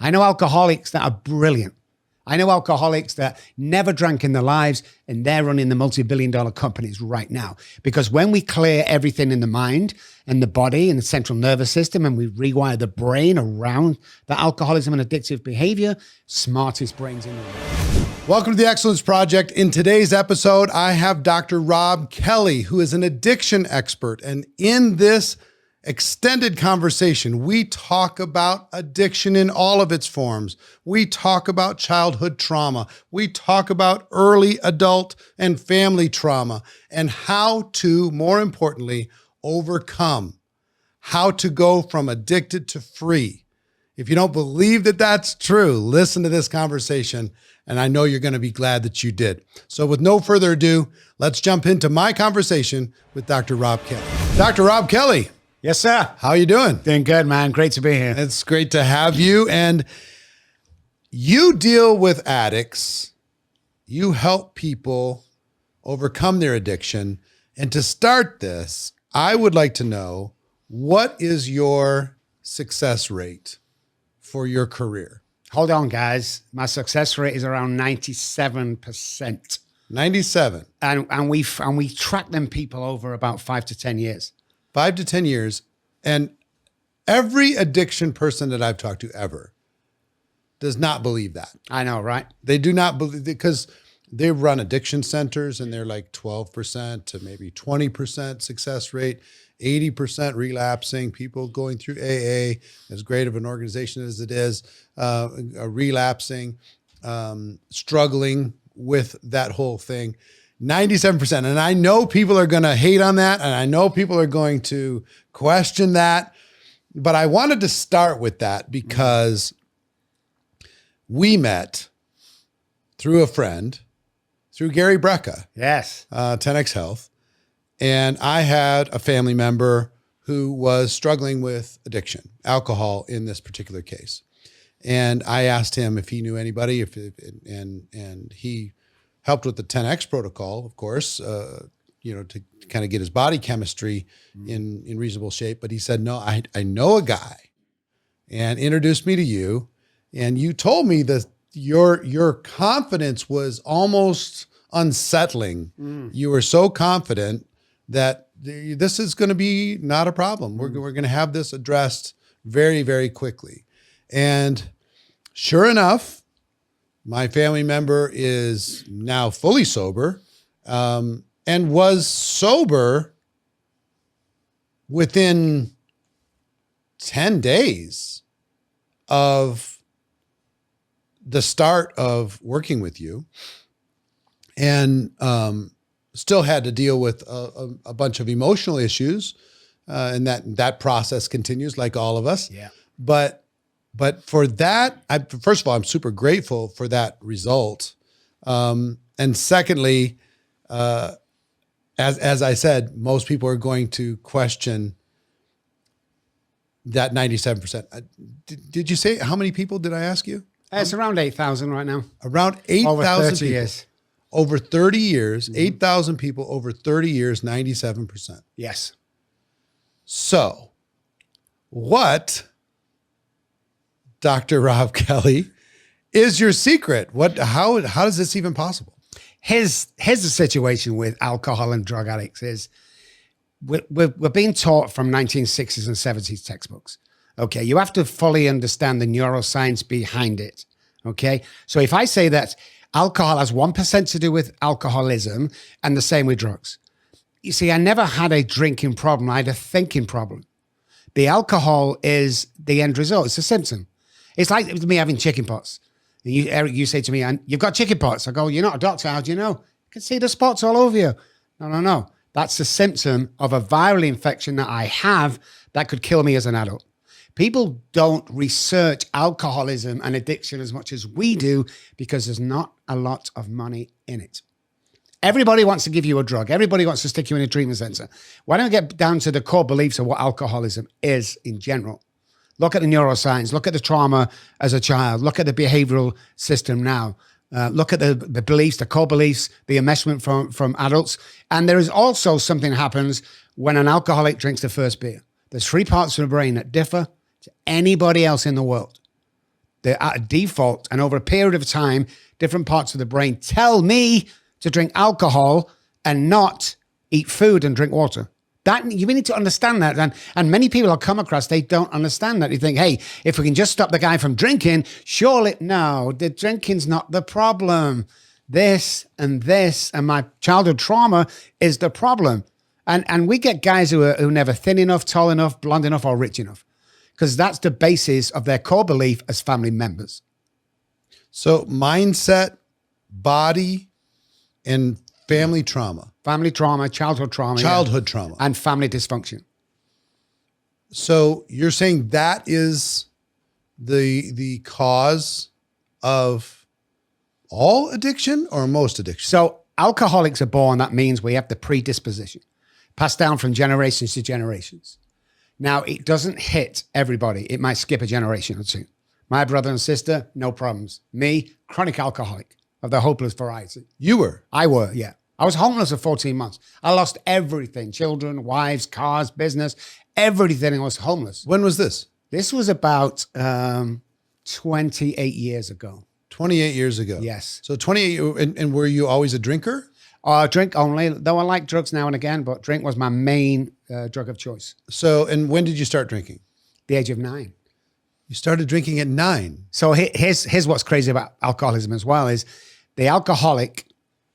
I know alcoholics that are brilliant. I know alcoholics that never drank in their lives, and they're running the multi-billion-dollar companies right now. Because when we clear everything in the mind and the body and the central nervous system, and we rewire the brain around the alcoholism and addictive behavior, smartest brains in the world. Welcome to the Excellence Project. In today's episode, I have Dr. Robb Kelly, who is an addiction expert. And in this extended conversation, we talk about addiction in all of its forms. We talk about childhood trauma. We talk about early adult and family trauma and how to, more importantly, overcome, how to go from addicted to free. If you don't believe that that's true, listen to this conversation, and I know you're going to be glad that you did. So with no further ado, let's jump into my conversation with Dr. Robb Kelly. Dr. Robb Kelly. Yes, sir. How are you doing? Doing good, man. Great to be here. It's great to have you. And you deal with addicts. You help people overcome their addiction. And to start this, I would like to know, what is your success rate for your career? Hold on, guys. My success rate is around 97%. 97. And we track them people over about 5 to 10 years. 5 to 10 years. And every addiction person that I've talked to ever does not believe that. I know, right? They do not believe, because they run addiction centers and they're like 12% to maybe 20% success rate, 80% relapsing, people going through AA, as great of an organization as it is, relapsing, struggling with that whole thing. 97%. And I know people are going to hate on that. And I know people are going to question that. But I wanted to start with that because we met through a friend, through Gary Brecka. Yes. 10X Health. And I had a family member who was struggling with addiction, alcohol in this particular case. And I asked him if he knew anybody, and he helped with the 10X protocol, of course, to kind of get his body chemistry in reasonable shape. But he said, no, I know a guy, and introduced me to you. And you told me that your confidence was almost unsettling. You were so confident that this is going to be not a problem. We're going to have this addressed very, very quickly. And sure enough, my family member is now fully sober, and was sober within 10 days of the start of working with you, and still had to deal with a bunch of emotional issues, and that process continues like all of us. Yeah. But for that, first of all, I'm super grateful for that result. And secondly, as I said, most people are going to question that 97%. Did you say, how many people did I ask you? It's around 8,000 right now. Around 8,000 Over 30 people. years. Over 30 years, 8,000 people over 30 years, 97%. Yes. So what, Dr. Robb Kelly, is your secret? How is this even possible? Here's the situation with alcohol and drug addicts is we're being taught from 1960s and 70s textbooks. Okay, you have to fully understand the neuroscience behind it. Okay, so if I say that alcohol has 1% to do with alcoholism and the same with drugs. You see, I never had a drinking problem. I had a thinking problem. The alcohol is the end result. It's a symptom. It's like me having chicken pox. And you, Eric, you say to me, you've got chicken pox. I go, you're not a doctor. How do you know? I can see the spots all over you. No. That's a symptom of a viral infection that I have that could kill me as an adult. People don't research alcoholism and addiction as much as we do because there's not a lot of money in it. Everybody wants to give you a drug. Everybody wants to stick you in a treatment center. Why don't we get down to the core beliefs of what alcoholism is in general? Look at the neuroscience. Look at the trauma as a child. Look at the behavioral system now. Look at the beliefs, the core beliefs, the enmeshment from adults. And there is also something that happens when an alcoholic drinks the first beer. There's 3 parts of the brain that differ to anybody else in the world. they're at a default. And over a period of time, different parts of the brain tell me to drink alcohol and not eat food and drink water. That you need to understand that. And many people I'll come across, they don't understand that. They think, hey, if we can just stop the guy from drinking, surely, no, the drinking's not the problem. This and my childhood trauma is the problem. And we get guys who are never thin enough, tall enough, blonde enough, or rich enough, because that's the basis of their core belief as family members. So mindset, body, and family trauma. Family trauma, childhood trauma. And family dysfunction. So you're saying that is the cause of all addiction or most addiction? So alcoholics are born. That means we have the predisposition passed down from generations to generations. Now, it doesn't hit everybody. It might skip a generation or two. My brother and sister, no problems. Me, chronic alcoholic of the hopeless variety. You were? I were, yeah. I was homeless for 14 months. I lost everything, children, wives, cars, business, everything. I was homeless. When was this? This was about 28 years ago. 28 years ago. Yes. So 28, and were you always a drinker? Drink only, though I like drugs now and again, but drink was my main drug of choice. So, and when did you start drinking? The age of 9. You started drinking at 9. So here's what's crazy about alcoholism as well is the alcoholic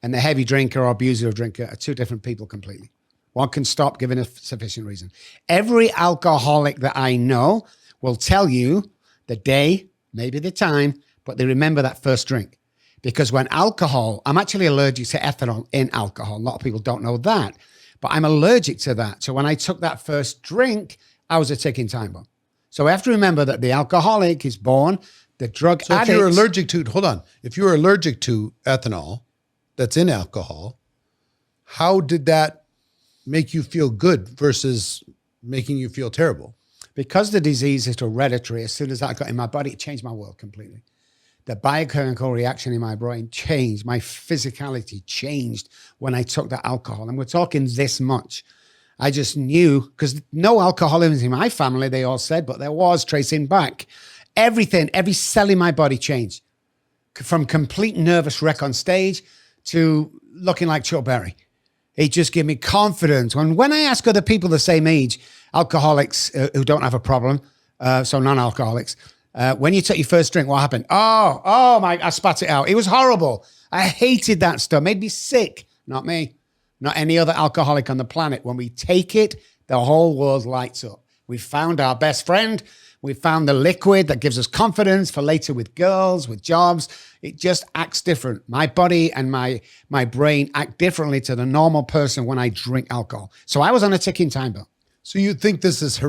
and the heavy drinker or abusive drinker are two different people completely. One can stop given a sufficient reason. Every alcoholic that I know will tell you the day, maybe the time, but they remember that first drink. Because when alcohol, I'm actually allergic to ethanol in alcohol. A lot of people don't know that, but I'm allergic to that. So when I took that first drink, I was a ticking time bomb. So I have to remember that the alcoholic is born, the drug addict. So if you're allergic to, hold on, if you're allergic to ethanol that's in alcohol, how did that make you feel good versus making you feel terrible? Because the disease is hereditary, as soon as that got in my body, it changed my world completely. The biochemical reaction in my brain changed. My physicality changed when I took that alcohol. And we're talking this much. I just knew, because no alcoholism in my family, they all said, but there was tracing back. Everything, every cell in my body changed. From complete nervous wreck on stage to looking like Chuck Berry. It just gave me confidence. When I ask other people the same age, alcoholics who don't have a problem, so non-alcoholics, when you took your first drink, what happened? Oh my, I spat it out. It was horrible. I hated that stuff. Made me sick. Not me. Not any other alcoholic on the planet. When we take it, the whole world lights up. We found our best friend. We found the liquid that gives us confidence for later with girls, with jobs. It just acts different. My body and my brain act differently to the normal person when I drink alcohol. So I was on a ticking time bomb. So you think this is,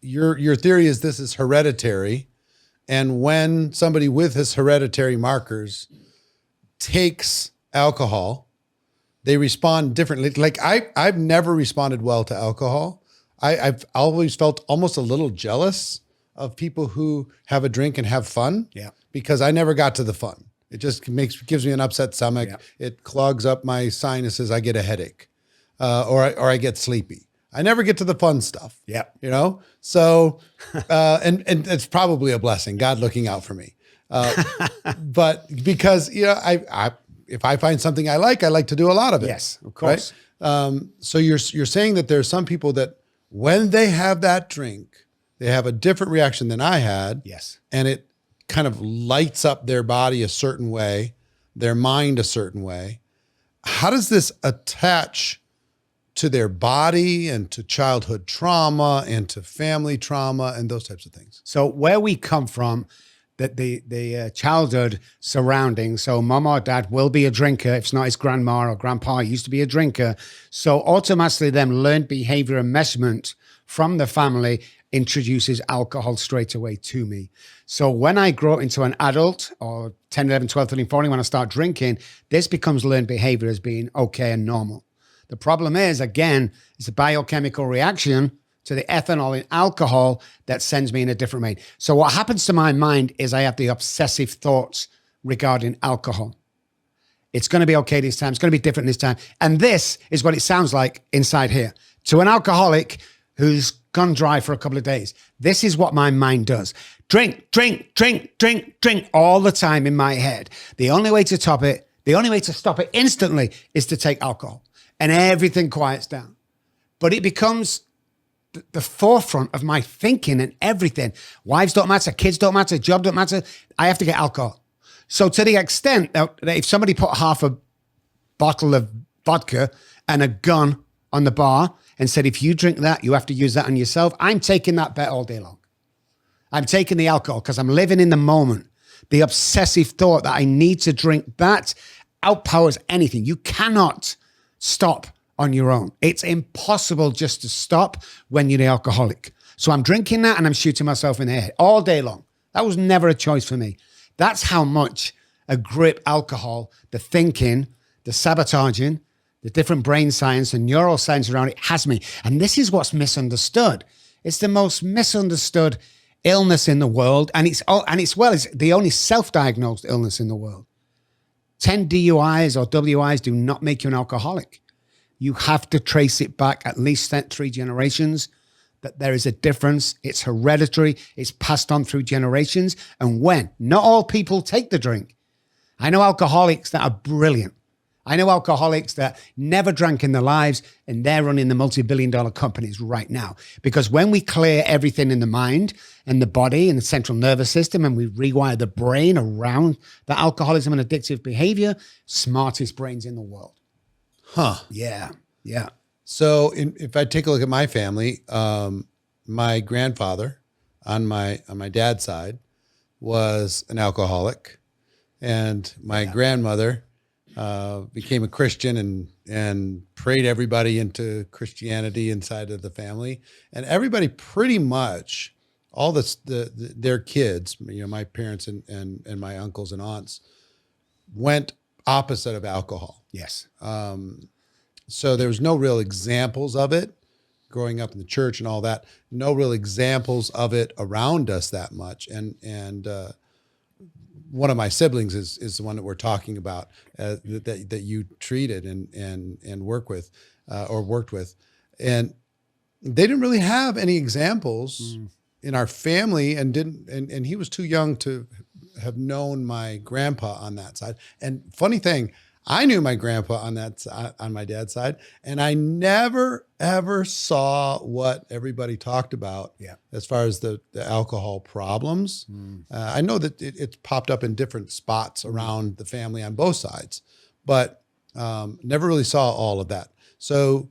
your theory is this is hereditary, and when somebody with his hereditary markers takes alcohol, they respond differently. Like I've never responded well to alcohol. I've always felt almost a little jealous of people who have a drink and have fun. Yeah. Because I never got to the fun. It just gives me an upset stomach. Yeah. It clogs up my sinuses. I get a headache, or I get sleepy. I never get to the fun stuff. Yeah. You know? So, and it's probably a blessing, God looking out for me. But because, you know, if I find something I like to do a lot of it. Yes, of course. Right? So you're saying that there's some people that when they have that drink, they have a different reaction than I had. Yes. And it kind of lights up their body a certain way, their mind a certain way. How does this attach to their body and to childhood trauma and to family trauma and those types of things? So where we come from, that the childhood surroundings, so mom or dad will be a drinker. If it's not his grandma or grandpa, he used to be a drinker. So automatically them learned behavior and measurement from the family introduces alcohol straight away to me. So when I grow into an adult or 10, 11, 12, 13, 14, when I start drinking, this becomes learned behavior as being okay and normal. The problem is, again, it's a biochemical reaction to the ethanol in alcohol that sends me in a different way. So what happens to my mind is I have the obsessive thoughts regarding alcohol. It's going to be okay this time. It's going to be different this time. And this is what it sounds like inside here. To an alcoholic who's gone dry for a couple of days. This is what my mind does. Drink, drink, drink, drink, drink all the time in my head. The only way to stop it instantly is to take alcohol, and everything quiets down. But it becomes the forefront of my thinking and everything. Wives don't matter, kids don't matter, job don't matter. I have to get alcohol. So to the extent that if somebody put half a bottle of vodka and a gun on the bar and said, if you drink that, you have to use that on yourself, I'm taking that bet all day long. I'm taking the alcohol because I'm living in the moment. The obsessive thought that I need to drink that outpowers anything. You cannot stop on your own. It's impossible just to stop when you're the alcoholic. So I'm drinking that and I'm shooting myself in the head all day long. That was never a choice for me. That's how much a grip alcohol, the thinking, the sabotaging, the different brain science and neuroscience around it has me. And this is what's misunderstood. It's the most misunderstood illness in the world. And it's the only self-diagnosed illness in the world. 10 DUIs or WIs do not make you an alcoholic. You have to trace it back at least 3 generations, that there is a difference. It's hereditary. It's passed on through generations. And when not all people take the drink. I know alcoholics that are brilliant. I know alcoholics that never drank in their lives, and they're running the multi-billion-dollar companies right now. Because when we clear everything in the mind and the body and the central nervous system, and we rewire the brain around the alcoholism and addictive behavior, smartest brains in the world. Huh. Yeah. Yeah. So if I take a look at my family, my grandfather on my dad's side was an alcoholic, and my grandmother became a Christian and prayed everybody into Christianity inside of the family. And everybody pretty much, all their kids, my parents and my uncles and aunts, went opposite of alcohol. Yes. So there was no real examples of it growing up in the church and all that. No real examples of it around us that much. And one of my siblings is the one that we're talking about that you treated and worked with, and they didn't really have any examples in our family, and he was too young to have known my grandpa on that side. And funny thing, I knew my grandpa on my dad's side, and I never ever saw what everybody talked about as far as the alcohol problems. I know that it's popped up in different spots around the family on both sides, but never really saw all of that. So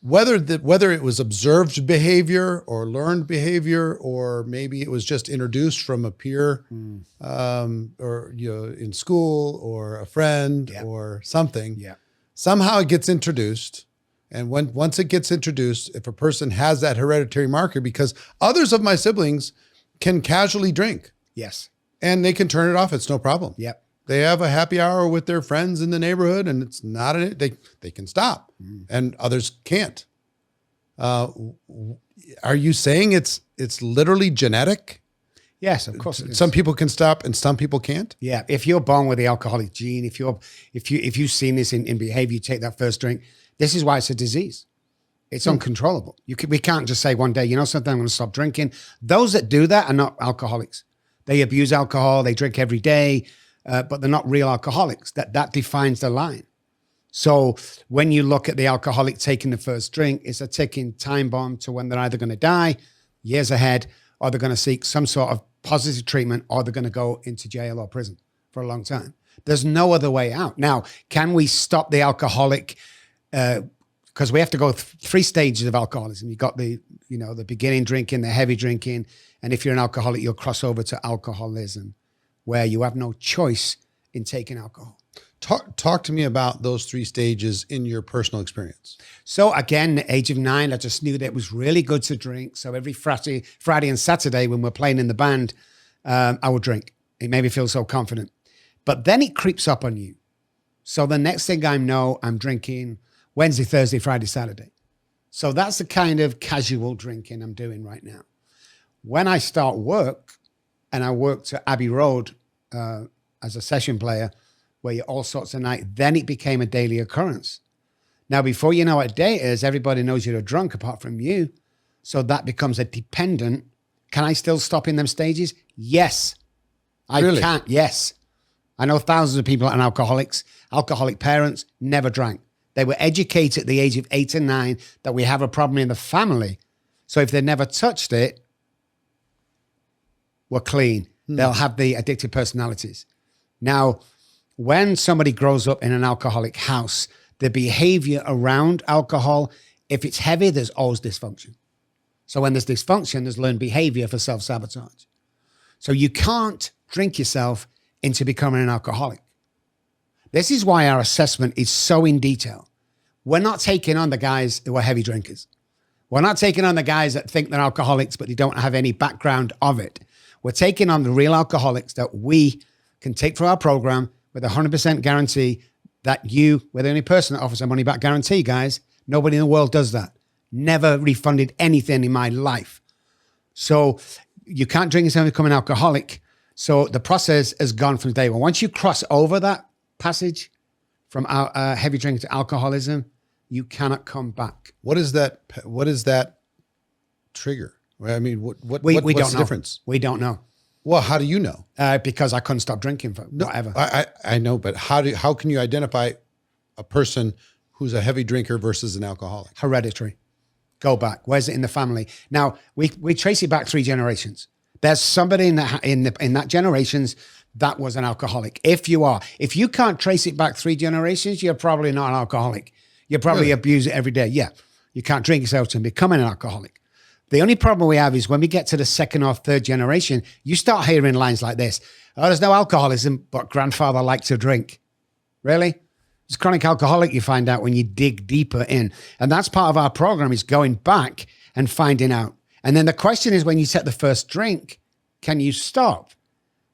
whether it was observed behavior or learned behavior, or maybe it was just introduced from a peer, or in school or a friend or something, somehow it gets introduced. And once it gets introduced, if a person has that hereditary marker, because others of my siblings can casually drink, and they can turn it off, it's no problem. They have a happy hour with their friends in the neighborhood, and it's not they can stop, and others can't. Are you saying it's literally genetic? Yes, of course. Some people can stop and some people can't. Yeah, if you're born with the alcoholic gene, if you've seen this in behavior, you take that first drink. This is why it's a disease. It's uncontrollable. We can't just say one day, something, I'm going to stop drinking. Those that do that are not alcoholics. They abuse alcohol. They drink every day. But they're not real alcoholics. That defines the line. So when you look at the alcoholic taking the first drink, it's a ticking time bomb to when they're either going to die years ahead, or they're going to seek some sort of positive treatment, or they're going to go into jail or prison for a long time. There's no other way out. Now, can we stop the alcoholic? Because we have to go 3 stages of alcoholism. You've got the beginning drinking, the heavy drinking, and if you're an alcoholic, you'll cross over to alcoholism, where you have no choice in taking alcohol. Talk to me about those 3 stages in your personal experience. So again, the age of 9, I just knew that it was really good to drink. So every Friday and Saturday when we're playing in the band, I would drink. It made me feel so confident. But then it creeps up on you. So the next thing I know, I'm drinking Wednesday, Thursday, Friday, Saturday. So that's the kind of casual drinking I'm doing right now. When I start work, and I worked at Abbey Road as a session player, where you're all sorts of night, then it became a daily occurrence. Now, before you know what day it is, everybody knows you're a drunk apart from you. So that becomes a dependent. Can I still stop in them stages? Yes. I Really? can't. Yes. I know thousands of people and alcoholics, alcoholic parents never drank. They were educated at the age of 8 and 9 that we have a problem in the family. So if they never touched it, we're clean. They'll have the addictive personalities. Now, when somebody grows up in an alcoholic house, the behavior around alcohol, if it's heavy, there's always dysfunction. So when there's dysfunction, there's learned behavior for self-sabotage. So you can't drink yourself into becoming an alcoholic. This is why our assessment is so in detail. We're not taking on the guys who are heavy drinkers. We're not taking on the guys that think they're alcoholics, but they don't have any background of it. We're taking on the real alcoholics that we can take through our program with a 100% guarantee that we're the only person that offers a money back guarantee, guys. Nobody in the world does that. Never refunded anything in my life. So you can't drink yourself and become an alcoholic. So the process has gone from day one. Once you cross over that passage from heavy drinking to alcoholism, you cannot come back. What is that trigger? I mean, what's don't the know. difference? We don't know. Well, how do you know? Because I couldn't stop drinking for whatever. I know, but how can you identify a person who's a heavy drinker versus an alcoholic? Hereditary. Go back. Where's it in the family? Now, we trace it back 3 generations. There's somebody in that generations that was an alcoholic. If you can't trace it back 3 generations, you're probably not an alcoholic. You probably abuse it every day. Yeah. You can't drink yourself to becoming an alcoholic. The only problem we have is when we get to the 2nd or 3rd generation, you start hearing lines like this. Oh, there's no alcoholism, but grandfather liked to drink. Really? It's chronic alcoholic, you find out when you dig deeper in. And that's part of our program, is going back and finding out. And then the question is, when you take the first drink, can you stop?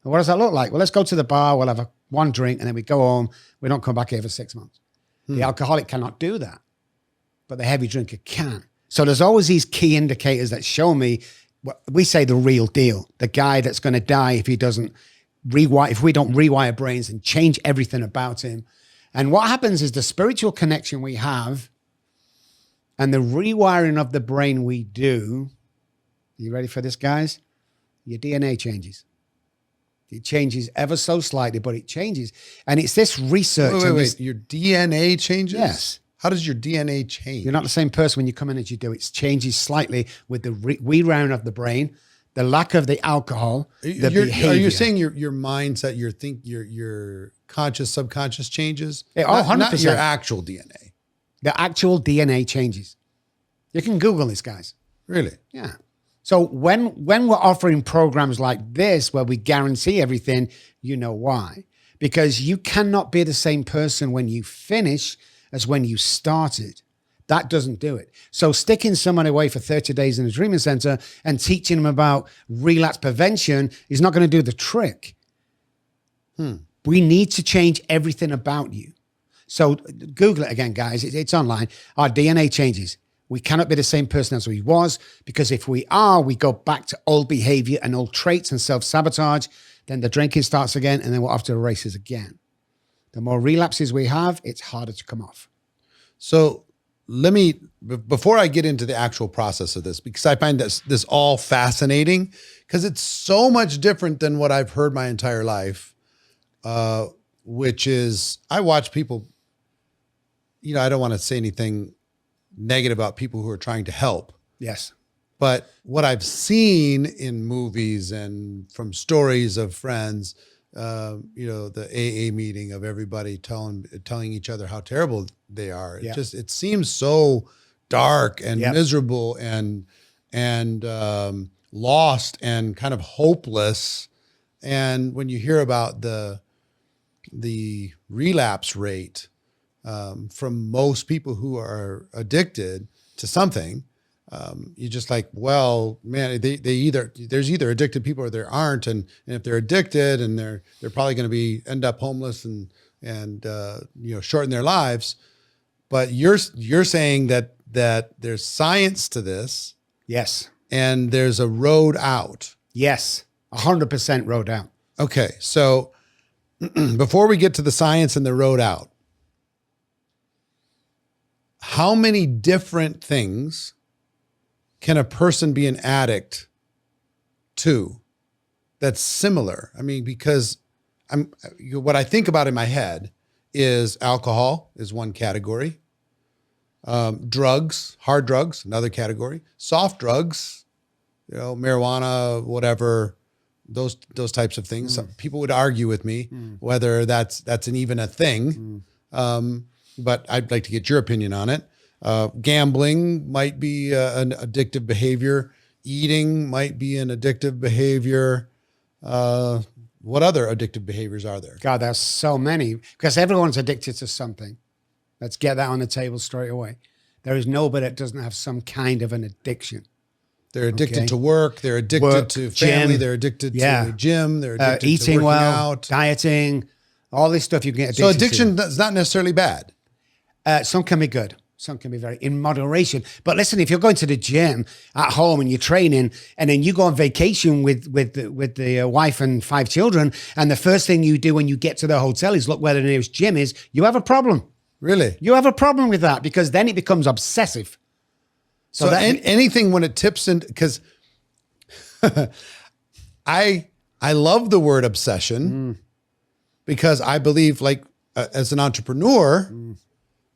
And what does that look like? Well, let's go to the bar. We'll have one drink and then we go home. We don't come back here for 6 months. The alcoholic cannot do that, but the heavy drinker can. So there's always these key indicators that show me what we say the real deal, the guy that's going to die if we don't rewire brains and change everything about him. And what happens is the spiritual connection we have and the rewiring of the brain we do. Are you ready for this, guys? Your DNA changes. It changes ever so slightly, but it changes. And it's this research. Wait. Your DNA changes? Yes. How does your DNA change? You're not the same person when you come in as you do. It changes slightly with the rewiring of the brain, the lack of the alcohol, the behavior. Are you saying your mindset, your conscious, subconscious changes? Yeah, 100%. Not your actual DNA. The actual DNA changes. You can Google this, guys. Really? Yeah. So when we're offering programs like this, where we guarantee everything, you know why. Because you cannot be the same person when you finish as when you started. That doesn't do it. So sticking someone away for 30 days in a treatment center and teaching them about relapse prevention is not going to do the trick. We need to change everything about you. So Google it again, guys. It's online. Our DNA changes. We cannot be the same person as we was, because if we are, we go back to old behavior and old traits and self-sabotage. Then the drinking starts again, and then we're off to the races again. The more relapses we have, it's harder to come off. So before I get into the actual process of this, because I find this all fascinating, because it's so much different than what I've heard my entire life, which is I watch people, I don't want to say anything negative about people who are trying to help. Yes. But what I've seen in movies and from stories of friends, the AA meeting of everybody telling each other how terrible they are. It seems so dark and miserable and lost and kind of hopeless. And when you hear about the relapse rate from most people who are addicted to something, you're just like, well, man, there's either addicted people or there aren't, and if they're addicted, and they're probably going to end up homeless and shorten their lives. But you're saying that there's science to this, yes, and there's a road out. Yes, 100% road out. Okay, so before we get to the science and the road out, how many different things can a person be an addict to that's similar? I mean, because what I think about in my head is alcohol is one category. Drugs, hard drugs, another category. Soft drugs, marijuana, whatever, those types of things. Some people would argue with me whether that's even a thing. But I'd like to get your opinion on it. Gambling might be an addictive behavior. Eating might be an addictive behavior. What other addictive behaviors are there? God, there's so many, because everyone's addicted to something. Let's get that on the table straight away. There is nobody that doesn't have some kind of an addiction. They're addicted to work. They're addicted to family. They're addicted to gym. They're addicted eating to working out. Dieting, all this stuff you can get addicted to. So addiction is not necessarily bad. Some can be good. Some can be very in moderation. But listen, if you're going to the gym at home and you're training, and then you go on vacation with the wife and 5 children, and the first thing you do when you get to the hotel is look where the nearest gym is, you have a problem. Really? You have a problem with that, because then it becomes obsessive. So anything when it tips in, because I love the word obsession because I believe, like, as an entrepreneur,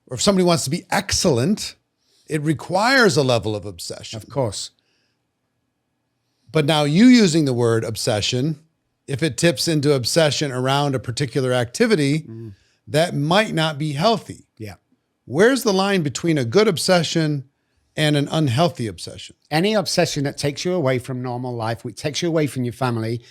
or if somebody wants to be excellent, it requires a level of obsession. Of course. But now you using the word obsession, if it tips into obsession around a particular activity, that might not be healthy. Yeah. Where's the line between a good obsession and an unhealthy obsession? Any obsession that takes you away from normal life, which takes you away from your family,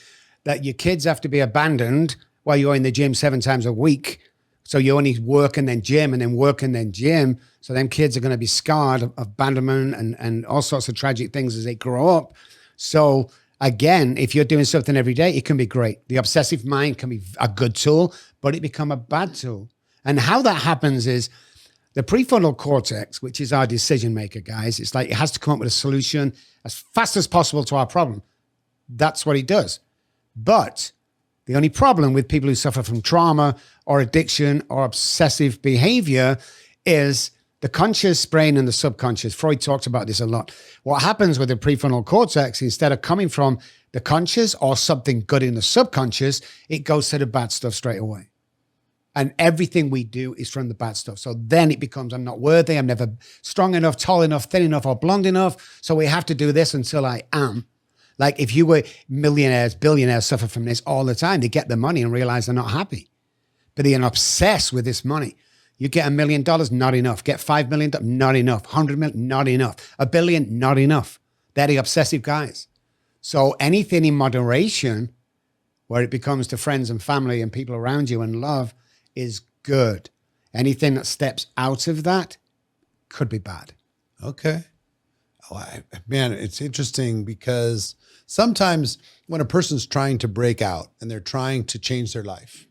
that your kids have to be abandoned while you're in the gym 7 times a week. So you only work and then gym and then work and then gym. So them kids are going to be scarred of abandonment and all sorts of tragic things as they grow up. So again, if you're doing something every day, it can be great. The obsessive mind can be a good tool, but it become a bad tool. And how that happens is the prefrontal cortex, which is our decision maker, guys. It's like it has to come up with a solution as fast as possible to our problem. That's what it does. But the only problem with people who suffer from trauma or addiction or obsessive behavior is the conscious brain and the subconscious. Freud talked about this a lot. What happens with the prefrontal cortex, instead of coming from the conscious or something good in the subconscious, it goes to the bad stuff straight away. And everything we do is from the bad stuff. So then it becomes, I'm not worthy, I'm never strong enough, tall enough, thin enough, or blonde enough. So we have to do this until I am. Like if you were millionaires, billionaires suffer from this all the time. They get the money and realize they're not happy. But they're obsessed with this money. You get $1 million, not enough. Get $5 million, not enough. 100 million, not enough. $1 billion, not enough. They're the obsessive guys. So anything in moderation, where it becomes to friends and family and people around you and love, is good. Anything that steps out of that could be bad. Okay. Man, it's interesting because sometimes when a person's trying to break out and they're trying to change their life,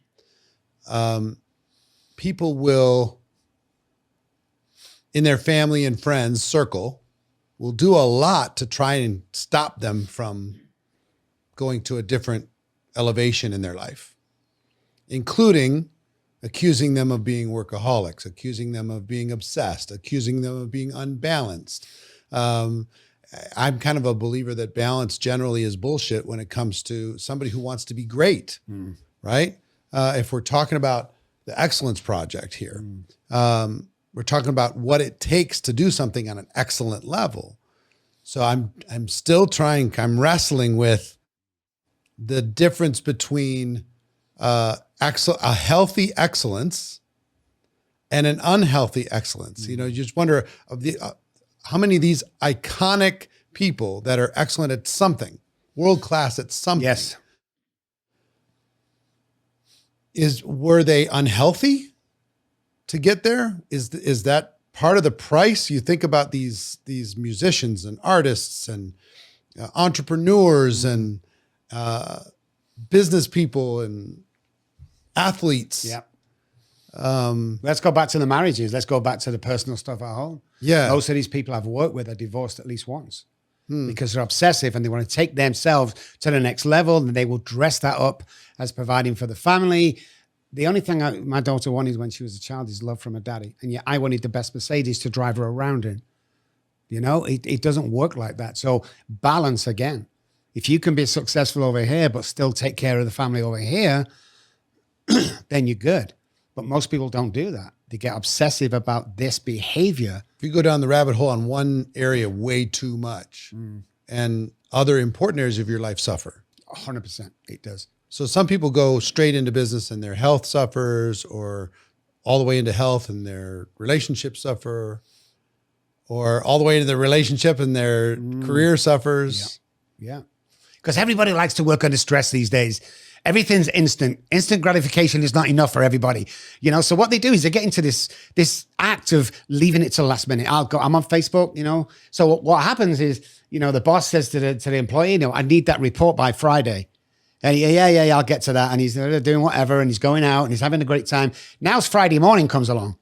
people will, in their family and friends circle, will do a lot to try and stop them from going to a different elevation in their life, including accusing them of being workaholics, accusing them of being obsessed, accusing them of being unbalanced. I'm kind of a believer that balance generally is bullshit when it comes to somebody who wants to be great, right? If we're talking about the Excellence Project here, we're talking about what it takes to do something on an excellent level. So I'm still I'm wrestling with the difference between a healthy excellence and an unhealthy excellence. You know, you just wonder how many of these iconic people that are excellent at something, world-class at something. Yes. Were they unhealthy to get there? Is that part of the price? You think about these musicians and artists and entrepreneurs and business people and athletes. Yeah. Let's go back to the marriages. Let's go back to the personal stuff at home. Yeah. Most of these people I've worked with are divorced at least once because they're obsessive and they want to take themselves to the next level, and they will dress that up as providing for the family. The only thing my daughter wanted when she was a child is love from her daddy. And yet I wanted the best Mercedes to drive her around in. You know, it doesn't work like that. So balance again. If you can be successful over here, but still take care of the family over here, then you're good. But most people don't do that. They get obsessive about this behavior. If you go down the rabbit hole on one area way too much, and other important areas of your life suffer. 100%, it does. So some people go straight into business and their health suffers, or all the way into health and their relationship suffer, or all the way into the relationship and their career suffers. Yeah. Because everybody likes to work under stress these days. Everything's instant. Instant gratification is not enough for everybody. You know, so what they do is they get into this act of leaving it to the last minute. I'm on Facebook, you know. So what happens is, you know, the boss says to the employee, you know, I need that report by Friday. And yeah, I'll get to that. And he's doing whatever, and he's going out and he's having a great time. Now it's Friday morning comes along.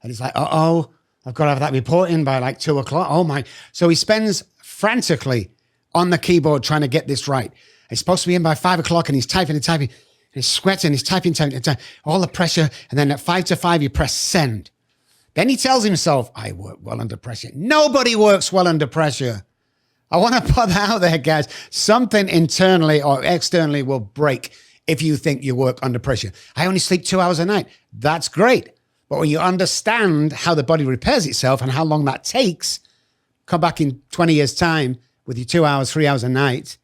And he's like, I've got to have that report in by like 2:00. Oh my. So he spends frantically on the keyboard trying to get this right. He's supposed to be in by 5:00, and he's typing and typing. And he's sweating, he's typing, all the pressure. And then at 5:05, you press send. Then he tells himself, I work well under pressure. Nobody works well under pressure. I want to put that out there, guys. Something internally or externally will break if you think you work under pressure. I only sleep 2 hours a night. That's great. But when you understand how the body repairs itself and how long that takes, come back in 20 years' time with your 2 hours, 3 hours a night.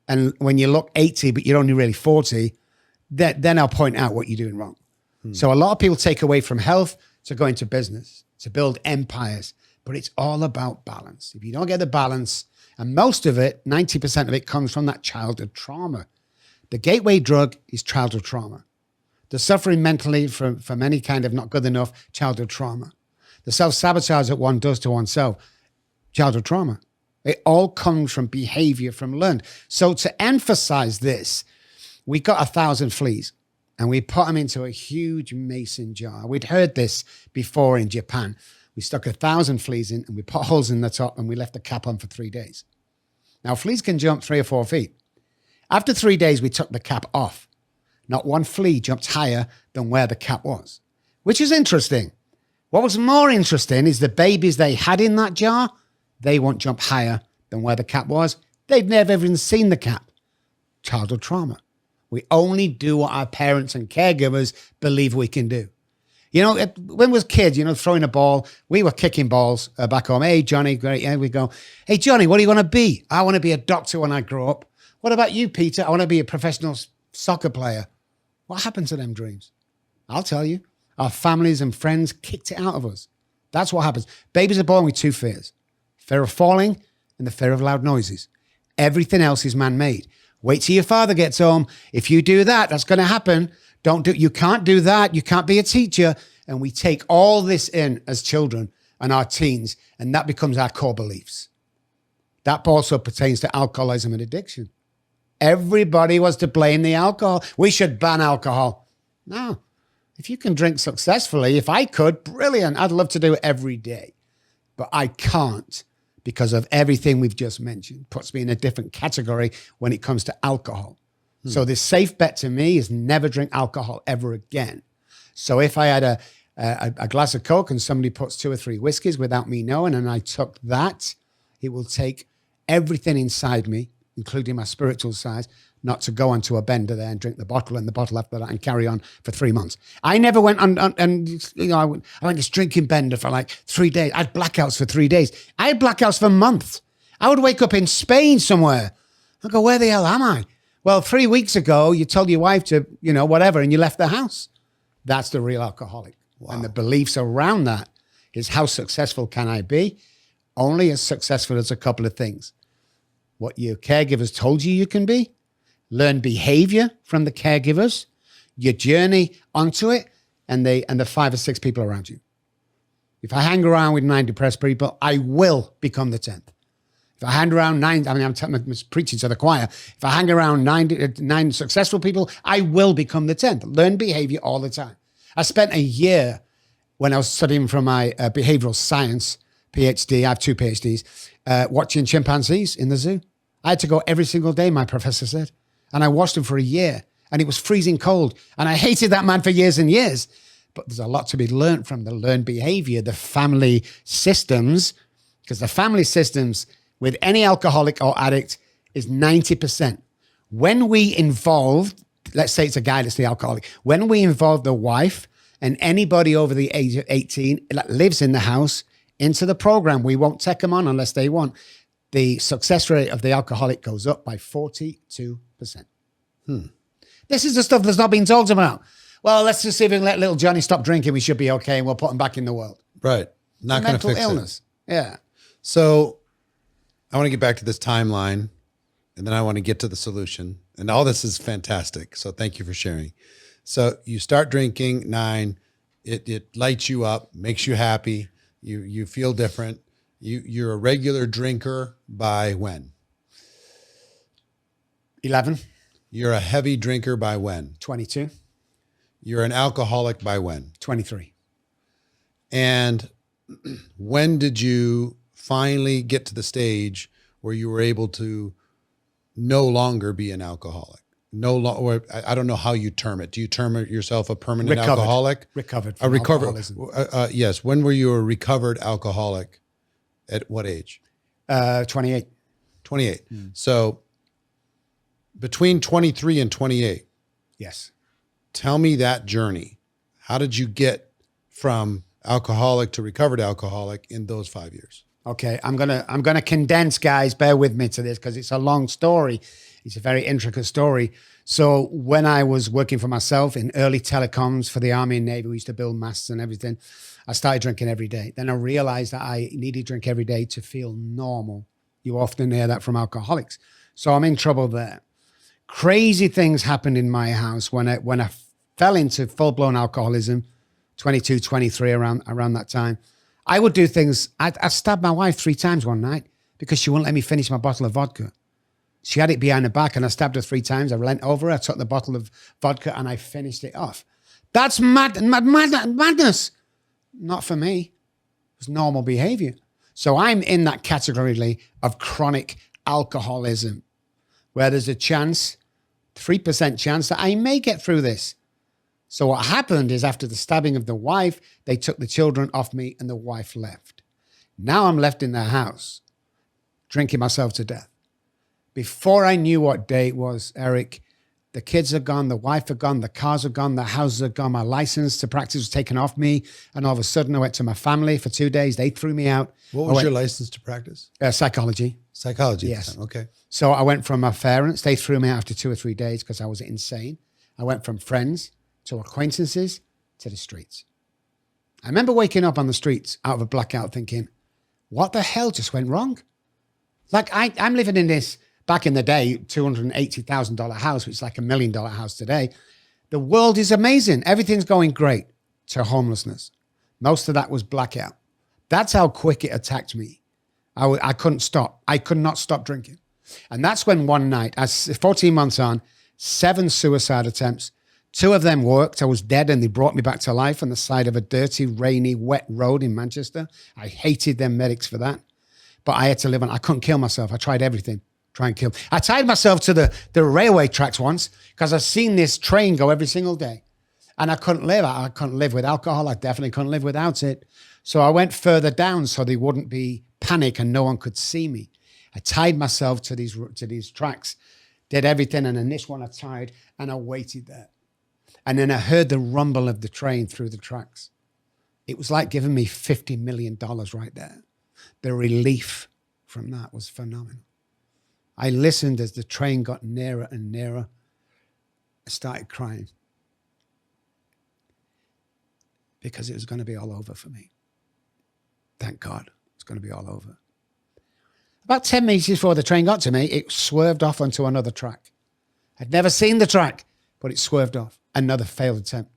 And when you look 80, but you're only really 40, then I'll point out what you're doing wrong. So a lot of people take away from health to go into business, to build empires, but it's all about balance. If you don't get the balance, and most of it, 90% of it comes from that childhood trauma. The gateway drug is childhood trauma. The suffering mentally from any kind of not good enough childhood trauma. The self-sabotage that one does to oneself, childhood trauma. It all comes from behavior from learned. So to emphasize this, we got 1,000 fleas and we put them into a huge mason jar. We'd heard this before in Japan. We stuck 1,000 fleas in and we put holes in the top and we left the cap on for 3 days. Now, fleas can jump 3 or 4 feet. After 3 days, we took the cap off. Not one flea jumped higher than where the cap was, which is interesting. What was more interesting is the babies they had in that jar, they won't jump higher than where the cap was. They've never even seen the cap. Childhood trauma. We only do what our parents and caregivers believe we can do. You know, when we was kids, you know, throwing a ball, we were kicking balls back home. Hey, Johnny, great. Yeah, we go, hey, Johnny, what do you want to be? I want to be a doctor when I grow up. What about you, Peter? I want to be a professional soccer player. What happened to them dreams? I'll tell you. Our families and friends kicked it out of us. That's what happens. Babies are born with 2 fears. Fear of falling and the fear of loud noises. Everything else is man-made. Wait till your father gets home. If you do that, that's going to happen. You can't do that. You can't be a teacher. And we take all this in as children and our teens, and that becomes our core beliefs. That also pertains to alcoholism and addiction. Everybody was to blame the alcohol. We should ban alcohol. No. If you can drink successfully, if I could, brilliant. I'd love to do it every day. But I can't because of everything we've just mentioned. Puts me in a different category when it comes to alcohol. So the safe bet to me is never drink alcohol ever again. So if I had a glass of Coke and somebody puts 2 or 3 whiskeys without me knowing, and I took that, it will take everything inside me, including my spiritual side, not to go onto a bender there and drink the bottle and the bottle after that and carry on for 3 months. I never went on and, you know, I went this drinking bender for like 3 days. I had blackouts for 3 days. I had blackouts for months. I would wake up in Spain somewhere. I go, where the hell am I? Well, 3 weeks ago, you told your wife to, you know, whatever, and you left the house. That's the real alcoholic. Wow. And the beliefs around that is how successful can I be? Only as successful as a couple of things. What your caregivers told you can be, learn behavior from the caregivers, your journey onto it, and the 5 or 6 people around you. If I hang around with 9 depressed people, I will become the 10th. If I hang around 9, I'm preaching to the choir. If I hang around 9 successful people, I will become the 10th. Learn behavior all the time. I spent a year when I was studying for my behavioral science PhD. I have 2 PhDs, watching chimpanzees in the zoo. I had to go every single day, my professor said. And I watched him for a year. And it was freezing cold. And I hated that man for years and years. But there's a lot to be learned from the learned behavior, the family systems, because the family systems with any alcoholic or addict is 90%. When we involve, let's say it's a guy that's the alcoholic, when we involve the wife and anybody over the age of 18 that lives in the house into the program, we won't take them on unless they want, the success rate of the alcoholic goes up by 42%. This is the stuff that's not being talked about. Well, let's just see if we can let little Johnny stop drinking. We should be okay, and we'll put him back in the world. Right. Not going to fix illness. Yeah. So I want to get back to this timeline, and then I want to get to the solution. And all this is fantastic. So thank you for sharing. So you start drinking 9. It lights you up, makes you happy. You feel different. You're a regular drinker by when? 11. You're a heavy drinker by when? 22. You're an alcoholic by when? 23. And when did you finally get to the stage where you were able to no longer be an alcoholic? Or I don't know how you term it. Do you term yourself a permanent alcoholic? Recovered. A recovered. Alcoholism. Yes. When were you a recovered alcoholic? At what age? 28. 28. So between 23 and 28. Yes. Tell me that journey. How did you get from alcoholic to recovered alcoholic in those 5 years? Okay, I'm gonna condense, guys. Bear with me to this because it's a long story. It's a very intricate story. So when I was working for myself in early telecoms for the Army and Navy, we used to build masts and everything. I started drinking every day. Then I realized that I needed to drink every day to feel normal. You often hear that from alcoholics. So I'm in trouble there. Crazy things happened in my house when I fell into full-blown alcoholism, 22, 23, around that time. I would do things. I stabbed my wife 3 times one night because she wouldn't let me finish my bottle of vodka. She had it behind her back and I stabbed her 3 times. I leant over her, I took the bottle of vodka and I finished it off. That's madness. Not for me. It's normal behavior. So I'm in that category of chronic alcoholism where there's a chance, 3% chance that I may get through this. So what happened is after the stabbing of the wife, they took the children off me and the wife left. Now I'm left in the house, drinking myself to death. Before I knew what day it was, Eric, the kids are gone, the wife are gone, the cars are gone, the houses are gone, my license to practice was taken off me. And all of a sudden I went to my family for 2 days. They threw me out. What was your license to practice? Psychology. Psychology. Yes. Okay. So I went from my parents. They threw me out after 2 or 3 days because I was insane. I went from friends to acquaintances to the streets. I remember waking up on the streets out of a blackout thinking, what the hell just went wrong? Like I'm living in this, back in the day, $280,000 house, which is like $1 million house today. The world is amazing. Everything's going great, to homelessness. Most of that was blackout. That's how quick it attacked me. I couldn't stop. I could not stop drinking. And that's when one night, 14 months on, 7 suicide attempts. 2 of them worked. I was dead and they brought me back to life on the side of a dirty, rainy, wet road in Manchester. I hated them medics for that. But I had to live on. I couldn't kill myself. I tried everything. Try and kill. I tied myself to the railway tracks once because I've seen this train go every single day. And I couldn't live. I couldn't live with alcohol. I definitely couldn't live without it. So I went further down so there wouldn't be panic and no one could see me. I tied myself to these tracks, did everything. And then this one I tied and I waited there. And then I heard the rumble of the train through the tracks. It was like giving me $50 million right there. The relief from that was phenomenal. I listened as the train got nearer and nearer. I started crying because it was going to be all over for me. Thank God it's going to be all over. About 10 minutes before the train got to me, it swerved off onto another track. I'd never seen the track, but it swerved off. Another failed attempt.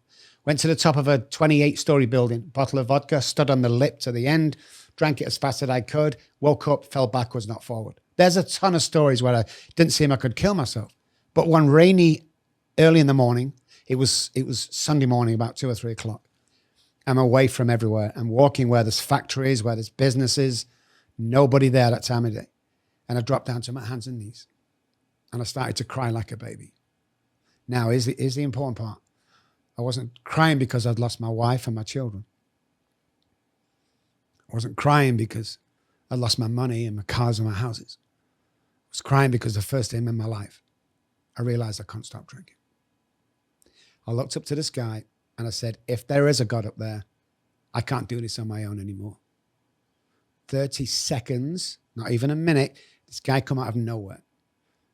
Went to the top of a 28-story building, bottle of vodka, stood on the lip to the end, drank it as fast as I could, woke up, fell backwards, not forward. There's a ton of stories where I didn't seem I could kill myself. But one rainy, early in the morning, it was Sunday morning, about 2 or 3 o'clock. I'm away from everywhere. I'm walking where there's factories, where there's businesses, nobody there that time of day. And I dropped down to my hands and knees. And I started to cry like a baby. Now, here's the important part. I wasn't crying because I'd lost my wife and my children. I wasn't crying because I lost my money and my cars and my houses. I was crying because the first time in my life, I realized I couldn't stop drinking. I looked up to the sky and I said, if there is a God up there, I can't do this on my own anymore. 30 seconds, not even a minute, this guy come out of nowhere.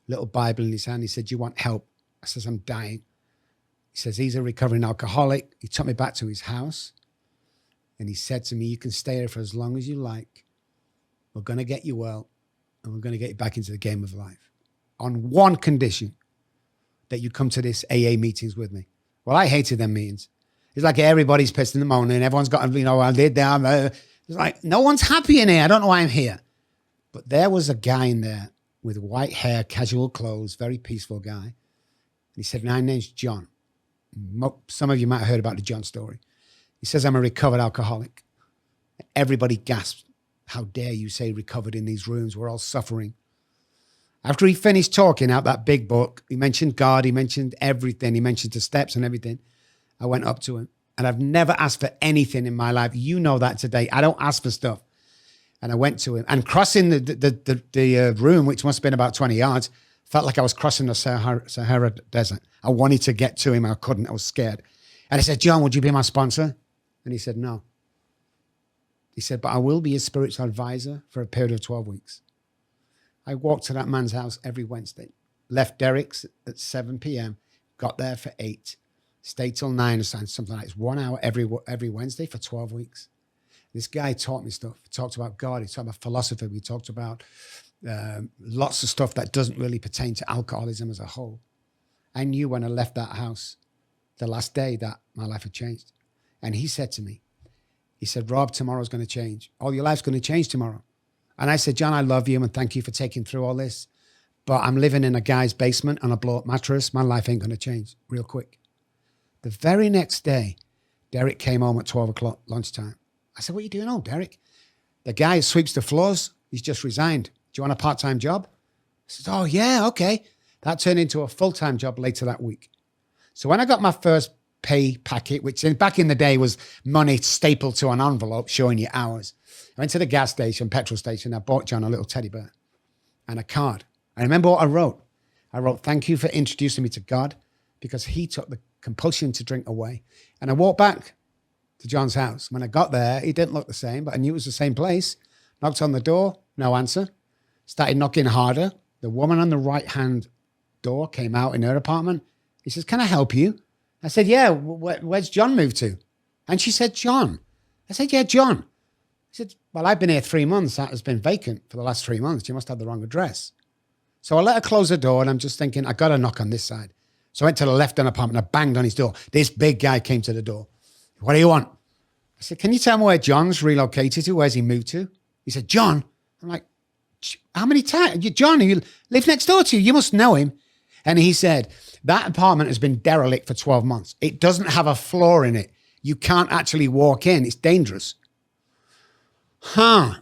Little Bible in his hand. He said, do you want help? I says, I'm dying. He says, he's a recovering alcoholic. He took me back to his house. And he said to me, you can stay here for as long as you like. We're going to get you well. And we're going to get you back into the game of life. On one condition, that you come to this AA meetings with me. Well, I hated them meetings. It's like everybody's pissed in the morning. Everyone's got, I did down. It's like, no one's happy in here. I don't know why I'm here. But there was a guy in there with white hair, casual clothes, very peaceful guy. And he said, my name's John. Some of you might have heard about the John story. He says, I'm a recovered alcoholic. Everybody gasped. How dare you say recovered in these rooms? We're all suffering. After he finished talking out that big book, he mentioned God, he mentioned everything. He mentioned the steps and everything. I went up to him and I've never asked for anything in my life. You know that today. I don't ask for stuff. And I went to him and crossing the room, which must have been about 20 yards, felt like I was crossing the Sahara Desert. I wanted to get to him. I couldn't. I was scared. And I said, John, would you be my sponsor? And he said, no. He said, but I will be his spiritual advisor for a period of 12 weeks. I walked to that man's house every Wednesday, left Derek's at 7 p.m., got there for 8, stayed till 9 or something like that. It's 1 hour every Wednesday for 12 weeks. This guy taught me stuff. He talked about God. He talked about philosophy. We talked about lots of stuff that doesn't really pertain to alcoholism as a whole. I knew when I left that house, the last day, that my life had changed. And he said to me, he said, Rob, tomorrow's going to change. All your life's going to change tomorrow. And I said, John, I love you and thank you for taking through all this. But I'm living in a guy's basement on a blow-up mattress. My life ain't going to change real quick. The very next day, Derek came home at 12 o'clock lunchtime. I said, what are you doing home, Derek? The guy who sweeps the floors, he's just resigned. Do you want a part-time job? I said, oh, yeah, okay. That turned into a full-time job later that week. So when I got my first pay packet, which back in the day was money stapled to an envelope showing you hours, I went to the gas station, petrol station. I bought John a little teddy bear and a card. I remember what I wrote. I wrote, thank you for introducing me to God because he took the compulsion to drink away. And I walked back to John's house. When I got there, he didn't look the same, but I knew it was the same place. Knocked on the door, no answer. Started knocking harder. The woman on the right-hand door came out in her apartment. He says, can I help you? I said, yeah, where's John moved to? And she said, John. I said, yeah, John. He said, well, I've been here 3 months. That has been vacant for the last 3 months. You must have the wrong address. So I let her close the door and I'm just thinking, I got to knock on this side. So I went to the left-hand apartment. I banged on his door. This big guy came to the door. What do you want? I said, can you tell me where John's relocated to? Where's he moved to? He said, John. I'm like, how many times? John, you live next door to you. You must know him. And he said, that apartment has been derelict for 12 months. It doesn't have a floor in it. You can't actually walk in. It's dangerous. So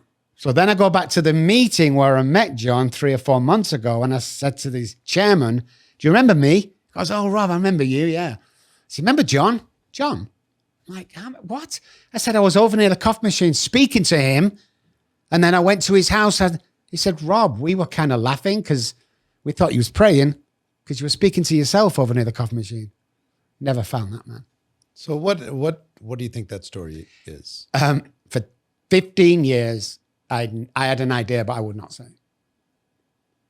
then I go back to the meeting where I met John 3 or 4 months ago. And I said to the chairman, do you remember me? He goes, oh, Rob, I remember you. Yeah. I said, remember John? John. I'm like, what? I said, I was over near the coffee machine speaking to him. And then I went to his house. And he said, Rob, we were kind of laughing because we thought you was praying because you were speaking to yourself over near the coffee machine. Never found that, man. So what do you think that story is? For 15 years, I had an idea, but I would not say.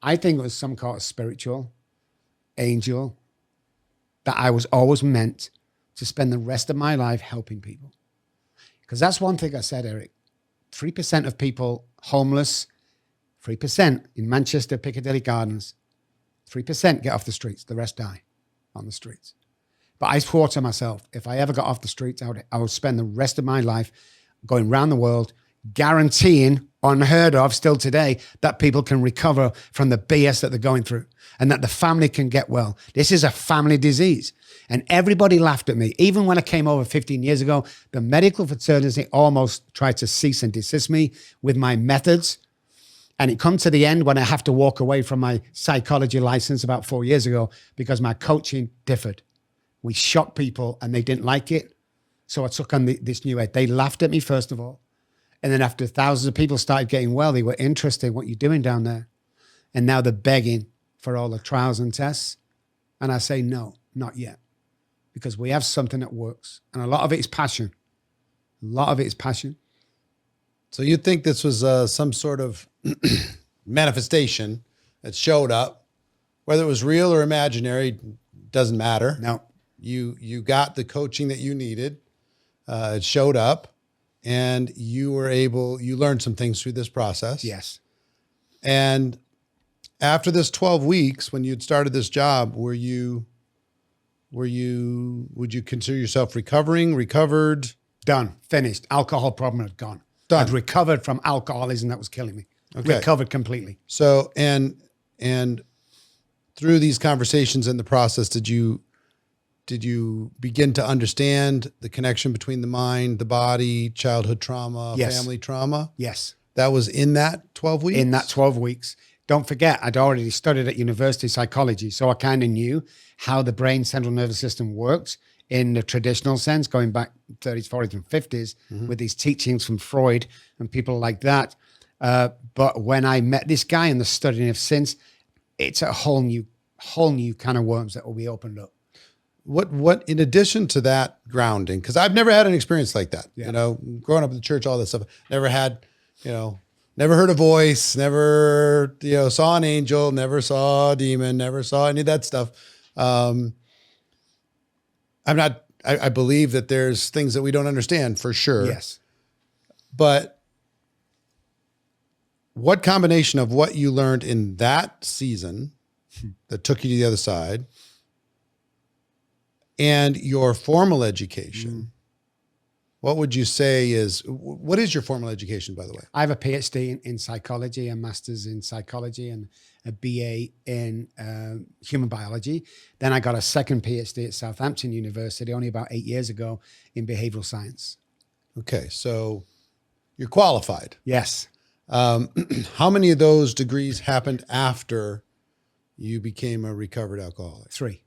I think it was some kind of spiritual angel that I was always meant to spend the rest of my life helping people. Because that's one thing I said, Eric. 3% of people homeless, 3% in Manchester, Piccadilly Gardens, 3% get off the streets. The rest die on the streets. But I swore to myself, if I ever got off the streets, I would spend the rest of my life going around the world, guaranteeing, unheard of still today, that people can recover from the BS that they're going through and that the family can get well. This is a family disease. And everybody laughed at me. Even when I came over 15 years ago, the medical fraternity almost tried to cease and desist me with my methods. And it come to the end when I have to walk away from my psychology license about 4 years ago because my coaching differed. We shocked people and they didn't like it. So I took on this new ed. They laughed at me, first of all. And then after thousands of people started getting well, they were interested in what you're doing down there. And now they're begging for all the trials and tests. And I say, no, not yet. Because we have something that works. And a lot of it is passion. A lot of it is passion. So you think this was some sort of manifestation that showed up, whether it was real or imaginary, doesn't matter. No. You got the coaching that you needed. It showed up, and you learned some things through this process. Yes. And after this 12 weeks, when you'd started this job, would you consider yourself recovered? Done. Finished. Alcohol problem had gone. Done. I'd recovered from alcoholism that was killing me. Okay. Recovered completely. So, and through these conversations in the process, did you begin to understand the connection between the mind, the body, childhood trauma, Yes. family trauma? Yes. That was in that 12 weeks? In that 12 weeks. Don't forget, I'd already studied at university psychology, so I kind of knew how the brain central nervous system works in the traditional sense, going back 30s, 40s, and 50s with these teachings from Freud and people like that. But when I met this guy and the studying of since, it's a whole new kind of worms that will be opened up. What in addition to that grounding, because I've never had an experience like that, Yeah. you know, growing up in the church, all this stuff, never had, never heard a voice, never, saw an angel, never saw a demon, never saw any of that stuff. I believe that there's things that we don't understand for sure. Yes. But what combination of what you learned in that season that took you to the other side and your formal education, what would you say what is your formal education, by the way? I have a PhD in psychology, a master's in psychology, and a BA in human biology. Then I got a second PhD at Southampton University only about 8 years ago in behavioral science. Okay, so you're qualified. Yes. How many of those degrees happened after you became a recovered alcoholic? 3.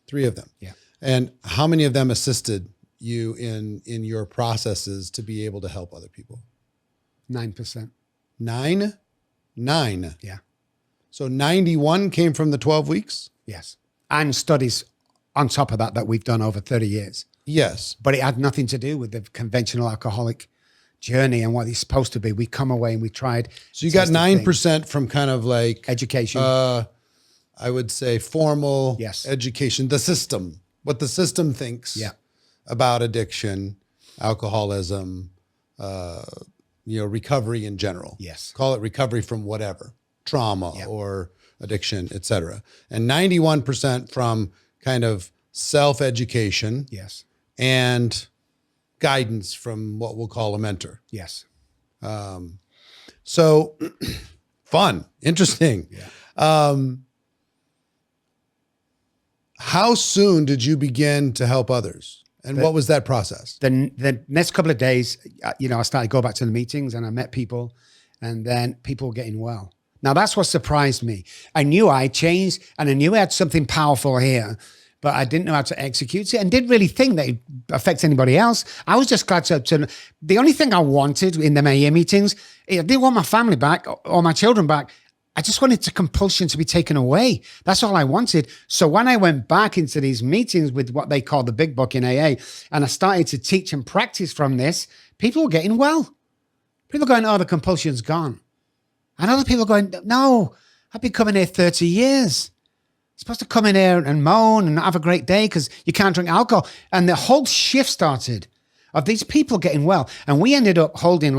3 of them. Yeah. And how many of them assisted you in your processes to be able to help other people? 9%. 9? 9. Yeah. So 91 came from the 12 weeks? Yes. And studies on top of that we've done over 30 years. Yes. But it had nothing to do with the conventional alcoholic journey and what it's supposed to be. We come away and we tried. So you got tested 9% things. from kind of like Education. I would say formal Yes. education, the system, what the system thinks Yeah. about addiction, alcoholism, recovery in general. Yes. Call it recovery from whatever, trauma Yeah. or addiction, et cetera. And 91% from kind of self-education Yes. and guidance from what we'll call a mentor. Yes. So fun, interesting. Yeah. How soon did you begin to help others? And what was that process? The next couple of days, I started to go back to the meetings and I met people, and then people were getting well. Now that's what surprised me. I knew I changed and I knew I had something powerful here, but I didn't know how to execute it and didn't really think that it affects anybody else. I was just glad to the only thing I wanted in the AA meetings, I didn't want my family back or my children back. I just wanted the compulsion to be taken away. That's all I wanted. So when I went back into these meetings with what they call the big book in AA, and I started to teach and practice from this, people were getting well. People going, oh, the compulsion's gone. And other people going, no, I've been coming here 30 years. You're supposed to come in here and moan and not have a great day because you can't drink alcohol. And the whole shift started of these people getting well. And we ended up holding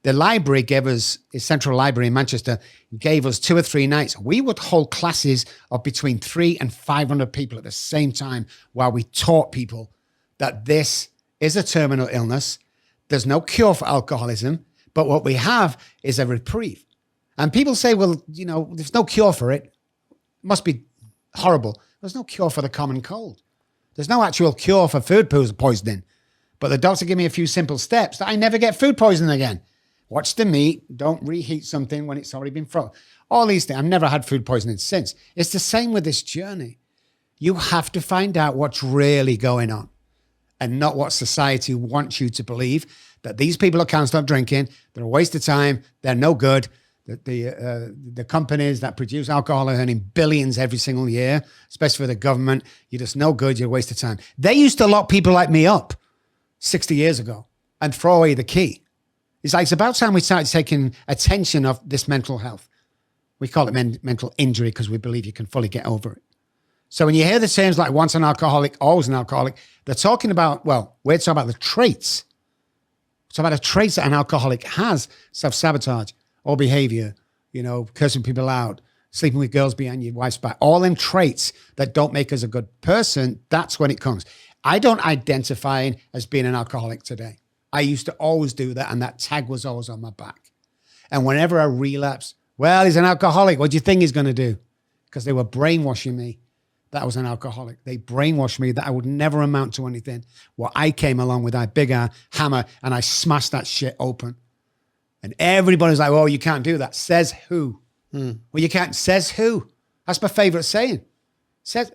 the library gave us, a central library in Manchester, gave us 2 or 3 nights. We would hold classes of between 300 and 500 people at the same time while we taught people that this is a terminal illness. There's no cure for alcoholism, but what we have is a reprieve. And people say, well, there's no cure for it. It must be horrible. There's no cure for the common cold. There's no actual cure for food poisoning. But the doctor gave me a few simple steps that I never get food poisoning again. Watch the meat. Don't reheat something when it's already been frozen. All these things. I've never had food poisoning since. It's the same with this journey. You have to find out what's really going on. and not what society wants you to believe, that these people that can't stop drinking, they're a waste of time, they're no good. The companies that produce alcohol are earning billions every single year, especially for the government. You're just no good, you're a waste of time. They used to lock people like me up 60 years ago and throw away the key. It's like, it's about time we started taking attention of this mental health. We call it mental injury because we believe you can fully get over it. So when you hear the terms like once an alcoholic, always an alcoholic, they're talking about, well, we're talking about the traits. It's about the traits that an alcoholic has: self-sabotage, or behavior, cursing people out, sleeping with girls behind your wife's back, all them traits that don't make us a good person. That's when it comes. I don't identify as being an alcoholic today. I used to always do that, and that tag was always on my back. And whenever I relapse, well, he's an alcoholic. What do you think he's going to do? Because they were brainwashing me that I was an alcoholic. They brainwashed me that I would never amount to anything. Well, I came along with that big hammer, and I smashed that shit open. And everybody's like, oh, you can't do that. Says who? Well, you can't. Says who? That's my favorite saying. Says,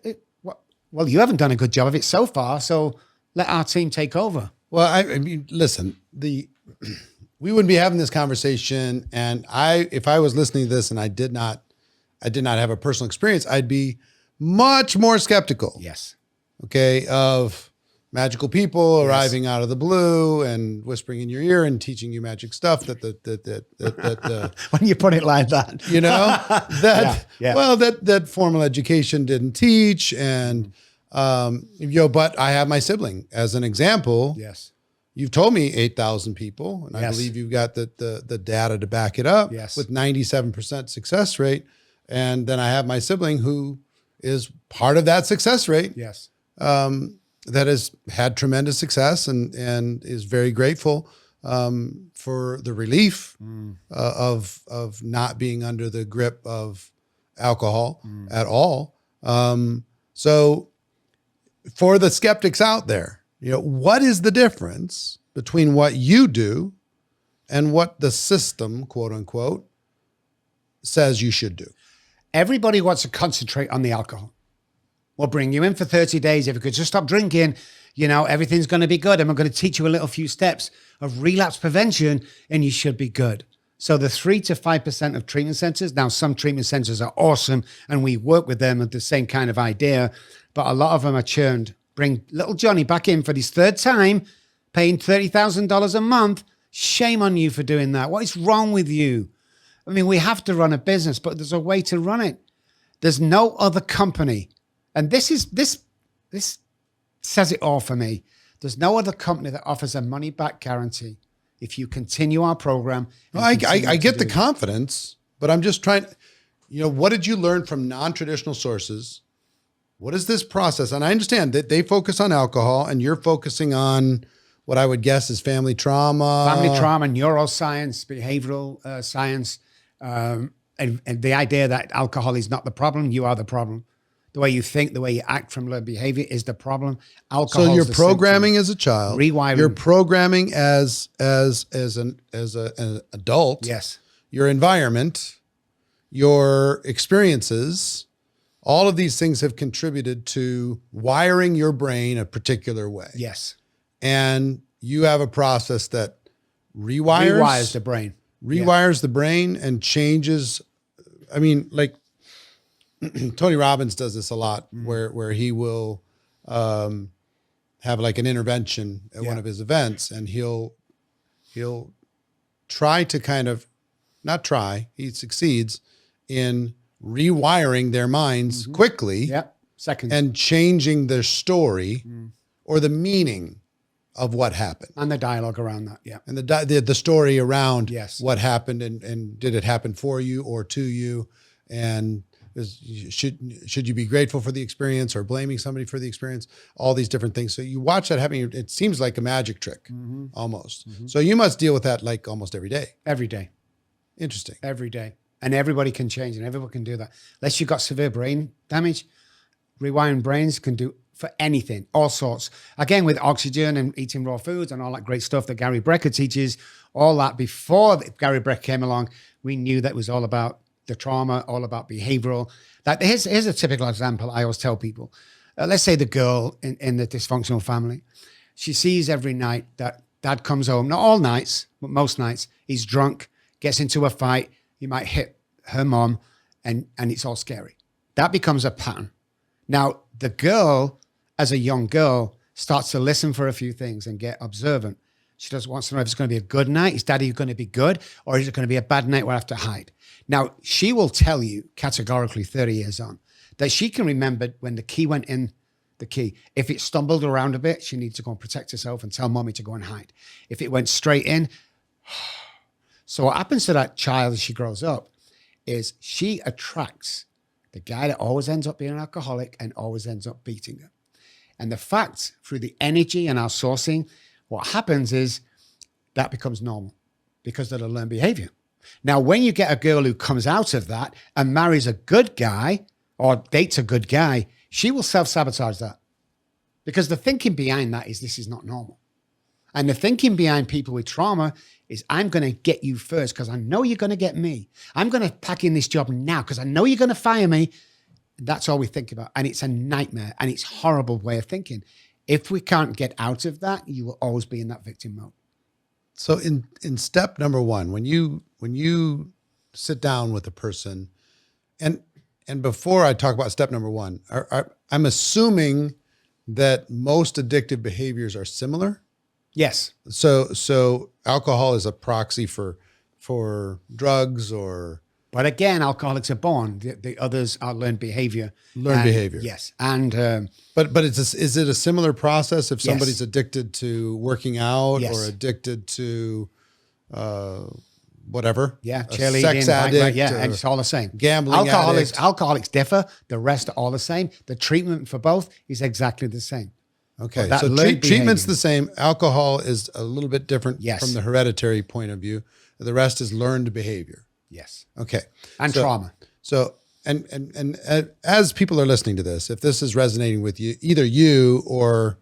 well, you haven't done a good job of it so far, so let our team take over. Well, I mean, listen, we wouldn't be having this conversation. And if I was listening to this and I did not have a personal experience, I'd be much more skeptical. Yes. Okay. Of magical people arriving out of the blue and whispering in your ear and teaching you magic stuff that when you put it like that, that formal education didn't teach. And, but I have my sibling as an example. Yes. You've told me 8,000 people, and I believe you've got the data to back it up with 97% success rate. And then I have my sibling who is part of that success rate. Yes. That has had tremendous success and is very grateful for the relief of not being under the grip of alcohol at all. So for the skeptics out there, what is the difference between what you do and what the system, quote unquote, says you should do? Everybody wants to concentrate on the alcohol. We'll bring you in for 30 days. If you could just stop drinking, everything's going to be good. And we're going to teach you a few steps of relapse prevention, and you should be good. So the 3 to 5% of treatment centers, now some treatment centers are awesome, and we work with them at the same kind of idea, but a lot of them are churned. Bring little Johnny back in for his third time, paying $30,000 a month. Shame on you for doing that. What is wrong with you? I mean, we have to run a business, but there's a way to run it. There's no other company. And this says it all for me. There's no other company that offers a money-back guarantee if you continue our program. I get the confidence, but I'm just trying, what did you learn from non-traditional sources? What is this process? And I understand that they focus on alcohol and you're focusing on what I would guess is family trauma. Family trauma, neuroscience, behavioral science, and the idea that alcohol is not the problem, you are the problem. The way you think, the way you act from learned behavior is the problem. Alcohol. So you're programming as a child. Rewiring. You're programming as an adult. Yes. Your environment, your experiences, all of these things have contributed to wiring your brain a particular way. Yes. And you have a process that rewires the brain. Rewires the brain and changes. I mean, like, Tony Robbins does this a lot, where he will have like an intervention at one of his events, and he'll try to he succeeds in rewiring their minds quickly, seconds, and changing their story or the meaning of what happened and the dialogue around that, and the story around what happened and did it happen for you or to you, and should you be grateful for the experience or blaming somebody for the experience? All these different things. So you watch that happening. It seems like a magic trick almost. So you must deal with that like almost every day. Every day. Interesting. Every day. And everybody can change and everyone can do that. Unless you've got severe brain damage, rewiring brains can do for anything, all sorts. Again, with oxygen and eating raw foods and all that great stuff that Gary Brecker teaches, all that before Gary Brecker came along, we knew that was all about the trauma, all about behavioral. That here's a typical example I always tell people. Let's say the girl in the dysfunctional family, She sees every night that dad comes home, not all nights, but most nights, he's drunk, gets into a fight, he might hit her mom, and it's all scary. That becomes a pattern. Now, the girl, as a young girl, starts to listen for a few things and get observant. She just wants to know if it's going to be a good night. Is daddy going to be good? Or is it going to be a bad night where I have to hide? Now, she will tell you categorically 30 years on that she can remember when the key went in the key. If it stumbled around a bit, she needs to go and protect herself and tell mommy to go and hide. If it went straight in. So what happens to that child as she grows up is she attracts the guy that always ends up being an alcoholic and always ends up beating her. And the fact, through the energy and our sourcing, what happens is that becomes normal because of the learned behavior. Now, when you get a girl who comes out of that and marries a good guy or dates a good guy, she will self-sabotage that because the thinking behind that is this is not normal. And the thinking behind people with trauma is I'm going to get you first because I know you're going to get me. I'm going to pack in this job now because I know you're going to fire me. That's all we think about. And it's a nightmare and it's a horrible way of thinking. If we can't get out of that, you will always be in that victim mode. So in step number one, when you sit down with a person, and before I talk about step number one, I'm assuming that most addictive behaviors are similar. Yes. So alcohol is a proxy for drugs or. But again, alcoholics are born. The others are learned behavior. Learned behavior. Yes. And but is it a similar process if somebody's addicted to working out or addicted to whatever? Yeah, a cheerleading, sex addict, and it's all the same. Gambling alcoholics differ. The rest are all the same. The treatment for both is exactly the same. Okay, so treatment's the same. Alcohol is a little bit different from the hereditary point of view. The rest is learned behavior. Yes. Okay. And trauma. So, and as people are listening to this, if this is resonating with you, either you or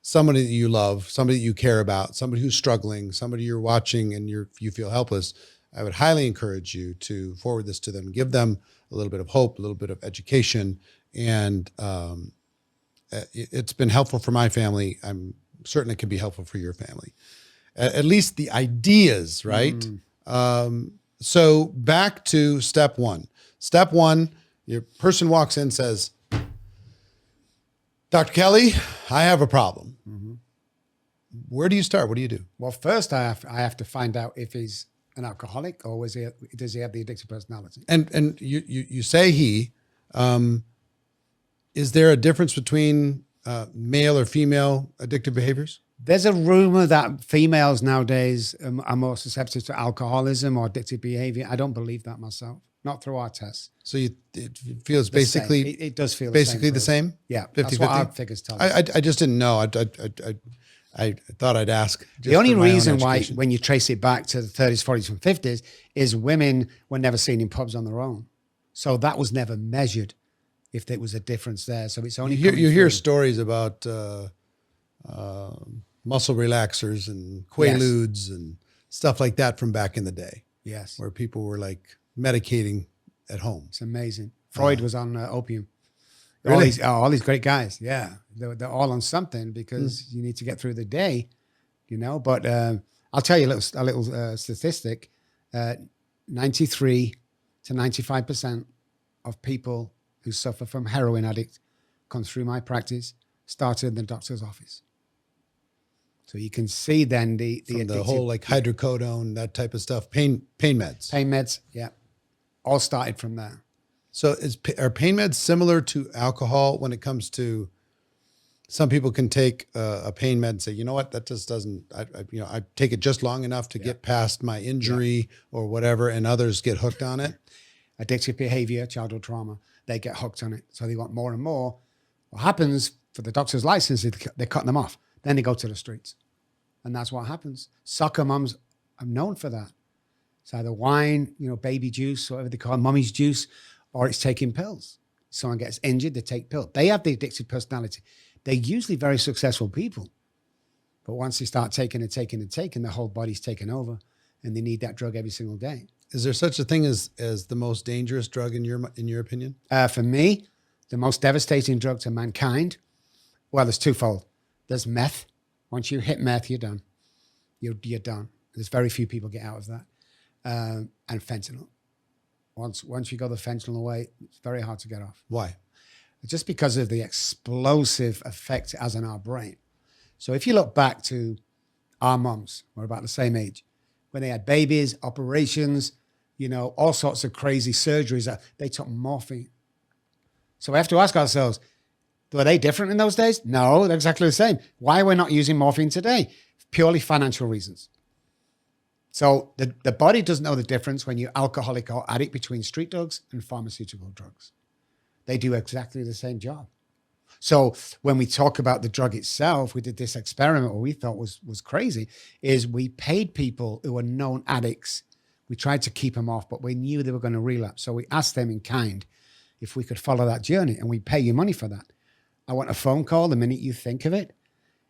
somebody that you love, somebody that you care about, somebody who's struggling, somebody you're watching and you feel helpless, I would highly encourage you to forward this to them, give them a little bit of hope, a little bit of education. And it's been helpful for my family. I'm certain it can be helpful for your family. At least the ideas, right? So back to step one. Step one, your person walks in and says, Dr. Kelly, I have a problem. Where do you start? What do you do? Well, first I have to find out if he's an alcoholic or does he have the addictive personality? And you say he, is there a difference between male or female addictive behaviors? There's a rumor that females nowadays are more susceptible to alcoholism or addictive behavior. I don't believe that myself, not through our tests. So it feels basically, it does feel basically the same? Yeah, 50, that's what our figures tell us. I just didn't know. I thought I'd ask. The only reason why, when you trace it back to the 30s, 40s, and 50s, is women were never seen in pubs on their own. So that was never measured if there was a difference there. So it's only you hear stories about muscle relaxers and Quaaludes and stuff like that from back in the day. Yes. Where people were like medicating at home. It's amazing. Freud was on opium. Really? All these great guys. Yeah. They're all on something because you need to get through the day, you know. But I'll tell you a little statistic. 93 to 95% of people who suffer from heroin addict come through my practice, started in the doctor's office. So you can see then the whole like hydrocodone, that type of stuff, pain meds. Pain meds, yeah. All started from there. So are pain meds similar to alcohol when it comes to, some people can take a pain med and say, you know what, that just doesn't, I take it just long enough to get past my injury or whatever, and others get hooked on it. Addictive behavior, childhood trauma, they get hooked on it. So they want more and more. What happens for the doctor's license is they cut them off. Then they go to the streets. And that's what happens. Soccer moms are known for that. It's either wine, baby juice, whatever they call it, mommy's juice, or it's taking pills. Someone gets injured, they take pills. They have the addictive personality. They're usually very successful people. But once they start taking, the whole body's taken over and they need that drug every single day. Is there such a thing as the most dangerous drug in your opinion? For me, the most devastating drug to mankind, well, there's twofold. There's meth, Once you hit meth, you're done. You're done. There's very few people get out of that. And fentanyl. Once you go the fentanyl away, it's very hard to get off. Why? Just because of the explosive effect it has on our brain. So if you look back to our moms, we're about the same age, when they had babies, operations, all sorts of crazy surgeries, they took morphine. So we have to ask ourselves, were they different in those days? No, they're exactly the same. Why are we not using morphine today? Purely financial reasons. So the body doesn't know the difference when you're alcoholic or addict between street drugs and pharmaceutical drugs. They do exactly the same job. So when we talk about the drug itself, we did this experiment, what we thought was crazy, is we paid people who were known addicts. We tried to keep them off, but we knew they were going to relapse. So we asked them in kind if we could follow that journey, and we pay you money for that. I want a phone call the minute you think of it,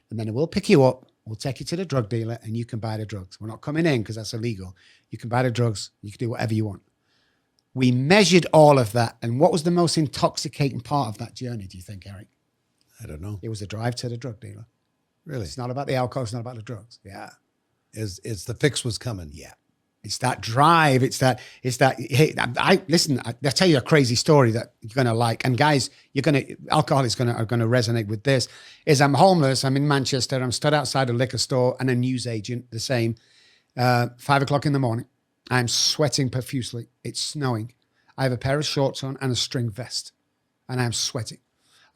and then we'll pick you up. We'll take you to the drug dealer, and you can buy the drugs. We're not coming in because that's illegal. You can buy the drugs. You can do whatever you want. We measured all of that. And what was the most intoxicating part of that journey, do you think, Eric? I don't know. It was the drive to the drug dealer. Really? It's not about the alcohol. It's not about the drugs. Yeah. It's the fix was coming. Yeah. It's that drive. It's that, hey, listen, I'll tell you a crazy story that you're going to like. And guys, alcoholics are going to resonate with this, is I'm homeless. I'm in Manchester. I'm stood outside a liquor store and a newsagent, the same, 5 o'clock in the morning. I'm sweating profusely. It's snowing. I have a pair of shorts on and a string vest, and I'm sweating.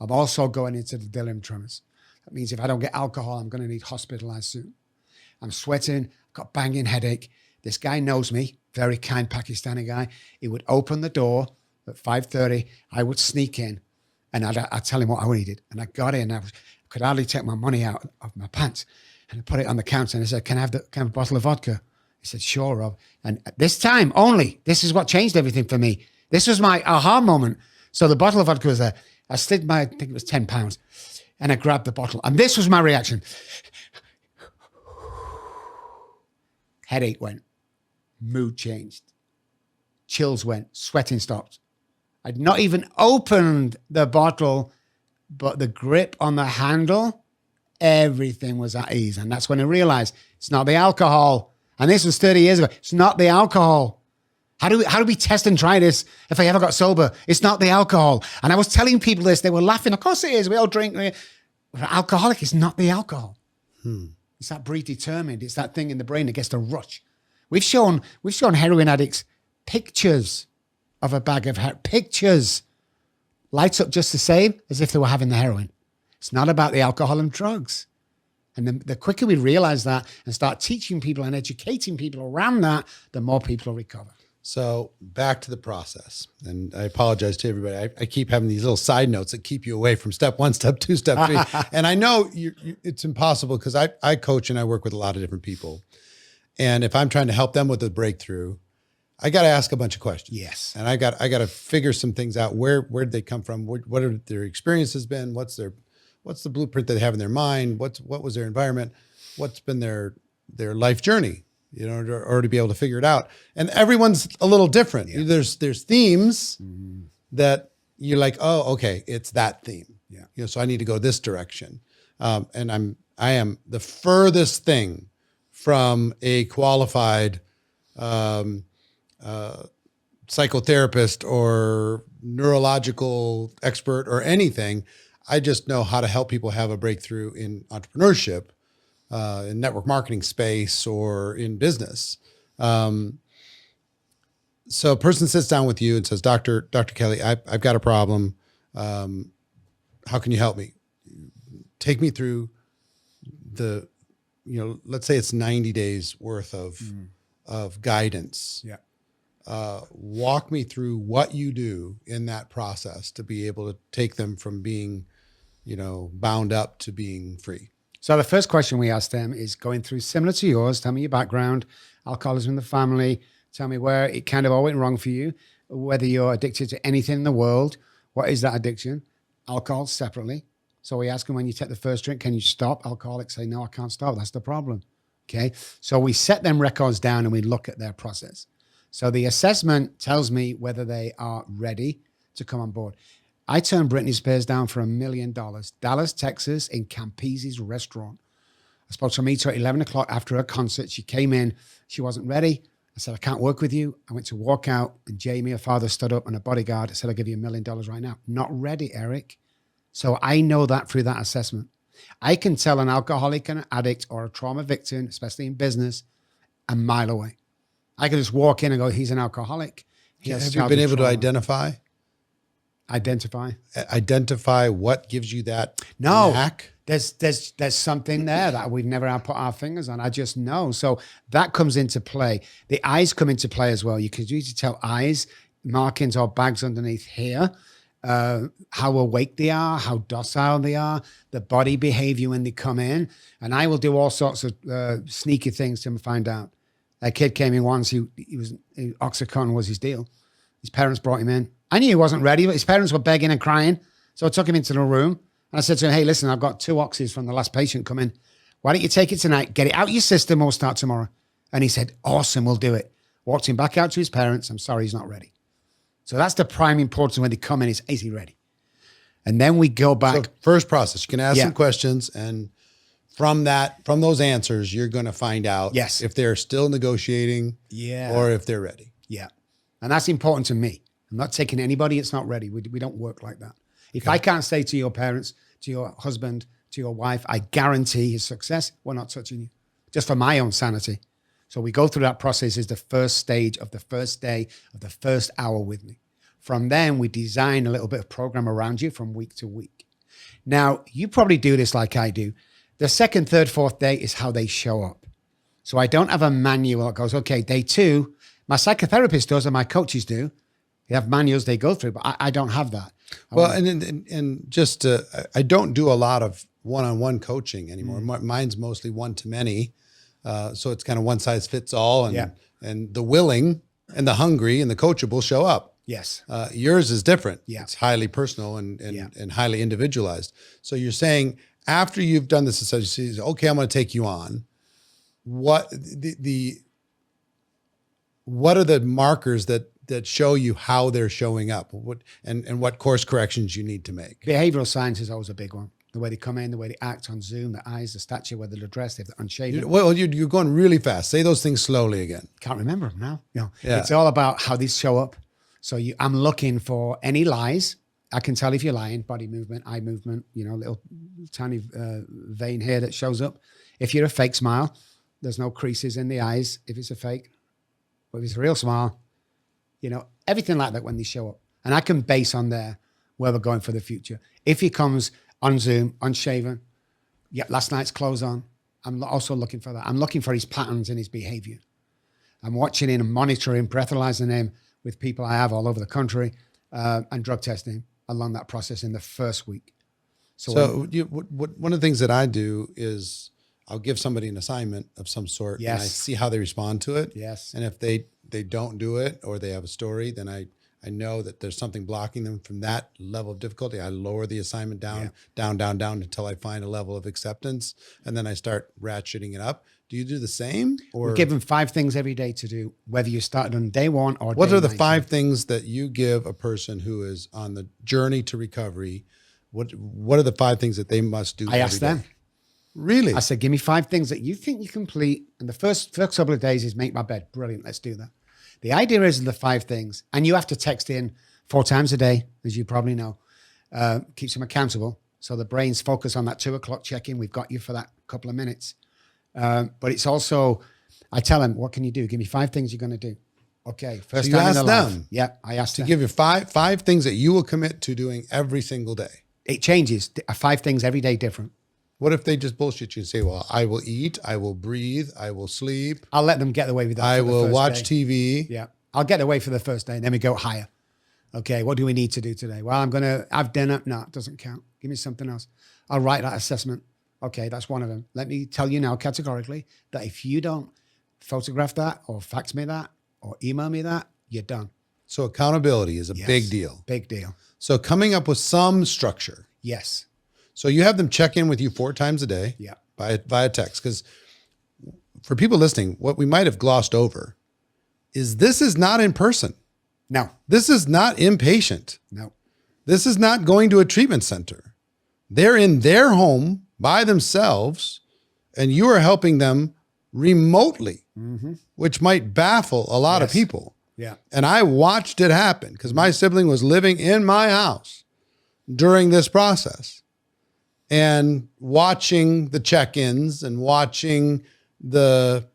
I'm also going into the delirium tremors. That means if I don't get alcohol, I'm going to need hospitalized soon. I'm sweating. I've got banging headache. This guy knows me, very kind Pakistani guy. He would open the door at 5:30. I would sneak in, and I'd tell him what I needed. And I got in. I could hardly take my money out of my pants, and I put it on the counter. And I said, "Can I have a bottle of vodka?" He said, "Sure, Rob." And at this time only, this is what changed everything for me. This was my aha moment. So the bottle of vodka was there. I slid I think it was 10 pounds, and I grabbed the bottle. And this was my reaction. Headache went. Mood changed. Chills went. Sweating stopped. I'd not even opened the bottle, but the grip on the handle, everything was at ease. And that's when I realized it's not the alcohol. And this was 30 years ago. It's not the alcohol. How do we test and try this if I ever got sober? It's not the alcohol. And I was telling people this. They were laughing. Of course it is. We all drink. We're alcoholic. It's not the alcohol. It's that predetermined. It's that thing in the brain that gets to rush. We've shown heroin addicts pictures of a bag of heroin. Pictures. Lights up just the same as if they were having the heroin. It's not about the alcohol and drugs. And the quicker we realize that and start teaching people and educating people around that, the more people recover. So back to the process. And I apologize to everybody. I keep having these little side notes that keep you away from step 1, step 2, step 3. And I know it's impossible because I coach and I work with a lot of different people. And if I'm trying to help them with a breakthrough, I got to ask a bunch of questions. Yes. And I got to figure some things out. Where did they come from? What have their experiences been? What's the blueprint that they have in their mind? What was their environment? What's been their life journey? Or to be able to figure it out. And everyone's a little different. Yeah. There's themes that you're like, oh, okay, it's that theme. Yeah. So I need to go this direction. And I am the furthest thing from a qualified psychotherapist or neurological expert or anything. I just know how to help people have a breakthrough in entrepreneurship, in network marketing space, or in business. So a person sits down with you and says, Dr. Kelly, I've got a problem. How can you help me? Take me through let's say it's 90 days worth of guidance. Yeah. Walk me through what you do in that process to be able to take them from being, bound up to being free. So the first question we ask them is going through similar to yours. Tell me your background, alcoholism in the family. Tell me where it kind of all went wrong for you, whether you're addicted to anything in the world. What is that addiction? Alcohol separately. So we ask them, when you take the first drink, can you stop? Alcoholics say, no, I can't stop. That's the problem. Okay. So we set them records down and we look at their process. So the assessment tells me whether they are ready to come on board. I turned Britney Spears down for $1 million. Dallas, Texas, in Campese's restaurant. I spoke to her meet her at 11 o'clock after her concert. She came in. She wasn't ready. I said, I can't work with you. I went to walk out, and Jamie, her father, stood up, and a bodyguard said, I'll give you $1 million right now. Not ready, Eric. So I know that through that assessment. I can tell an alcoholic, an addict, or a trauma victim, especially in business, a mile away. I can just walk in and go, he's an alcoholic. Have you been able to identify? Identify what gives you that knack? There's something there that we've never put our fingers on. I just know. So that comes into play. The eyes come into play as well. You can usually tell eyes, markings or bags underneath here, how awake they are, how docile they are, the body behavior when they come in. And I will do all sorts of sneaky things to find out. A kid came in once, Oxycontin was his deal. His parents brought him in. I knew he wasn't ready, but his parents were begging and crying. So I took him into the room and I said to him, hey, listen, I've got 2 oxys from the last patient come in. Why don't you take it tonight, get it out of your system, we'll start tomorrow. And he said, awesome, we'll do it. Walked him back out to his parents. I'm sorry, he's not ready. So that's the prime importance when they come in is he ready? And then we go back. So first process, you can ask some questions, and from those answers, you're going to find out if they're still negotiating or if they're ready. Yeah. And that's important to me. I'm not taking anybody that's not ready. We don't work like that. If I can't say to your parents, to your husband, to your wife, I guarantee his success, we're not touching you. Just for my own sanity. So we go through that process is the first stage of the first day of the first hour with me. From then, we design a little bit of program around you from week to week. Now, you probably do this like I do. The second, third, fourth day is how they show up. So I don't have a manual that goes, okay, day 2, my psychotherapist does and my coaches do. They have manuals they go through, but I don't have that. And just I don't do a lot of one-on-one coaching anymore. Mine's mostly one-to-many. So it's kind of one size fits all, and the willing and the hungry and the coachable show up. Yes. Yours is different. Yeah. It's highly personal and highly individualized. So you're saying after you've done this assessment, okay, I'm going to take you on. What are the markers that show you how they're showing up? And what course corrections you need to make? Behavioral science is always a big one. The way they come in, the way they act on Zoom, the eyes, the stature, whether they're dressed, if they're unshaven. Well, you're going really fast. Say those things slowly again. Can't remember them now. It's all about how these show up. So I'm looking for any lies. I can tell if you're lying, body movement, eye movement, little tiny vein here that shows up. If you're a fake smile, there's no creases in the eyes if it's a fake. But if it's a real smile, everything like that when they show up. And I can base on there where we're going for the future. If he comes on Zoom, unshaven, last night's clothes on, I'm also looking for that. I'm looking for his patterns and his behavior. I'm watching him and monitoring, breathalyzing him with people I have all over the country and drug testing along that process in the first week. So one of the things that I do is I'll give somebody an assignment of some sort and I see how they respond to it. Yes. And if they don't do it or they have a story, then I know that there's something blocking them from that level of difficulty. I lower the assignment down until I find a level of acceptance. And then I start ratcheting it up. Do you do the same? Or we give them 5 things every day to do, whether you started on day 1 or what day are the 19. 5 things that you give a person who is on the journey to recovery? What are the 5 things that they must do? I ask them. Really? I said, give me 5 things that you think you complete. And the first couple of days is make my bed. Brilliant. Let's do that. The idea is the 5 things, and you have to text in 4 times a day, as you probably know. Keeps them accountable. So the brain's focus on that 2 o'clock check-in. We've got you for that couple of minutes. But it's also, I tell them, what can you do? Give me 5 things you're going to do. Okay. First so you time ask in their them. life. Yeah, I asked to them. give you five things that you will commit to doing every single day. It changes. 5 things every day different. What if they just bullshit you and say, well, I will eat, I will breathe, I will sleep. I'll let them get away with that. I will watch TV. Yeah. I'll get away for the first day and then we go higher. Okay. What do we need to do today? Well, I'm going to have dinner. No, it doesn't count. Give me something else. I'll write that assessment. Okay. That's one of them. Let me tell you now categorically that if you don't photograph that or fax me that or email me that, you're done. So accountability is a big deal. Big deal. So coming up with some structure. Yes. So you have them check in with you 4 times a day via text. Because for people listening, what we might have glossed over is this is not in person. No. This is not inpatient. No. This is not going to a treatment center. They're in their home by themselves and you are helping them remotely, which might baffle a lot of people. Yeah. And I watched it happen because my sibling was living in my house during this process and watching the check-ins and watching the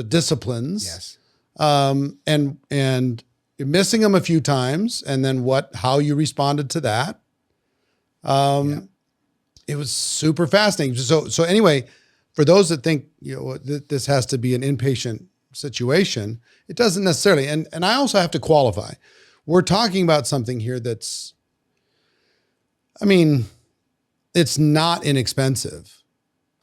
disciplines. Yes. And missing them a few times, and then how you responded to that. It was super fascinating. So anyway, for those that think, this has to be an inpatient situation, it doesn't necessarily. And I also have to qualify. We're talking about something here that's, it's not inexpensive.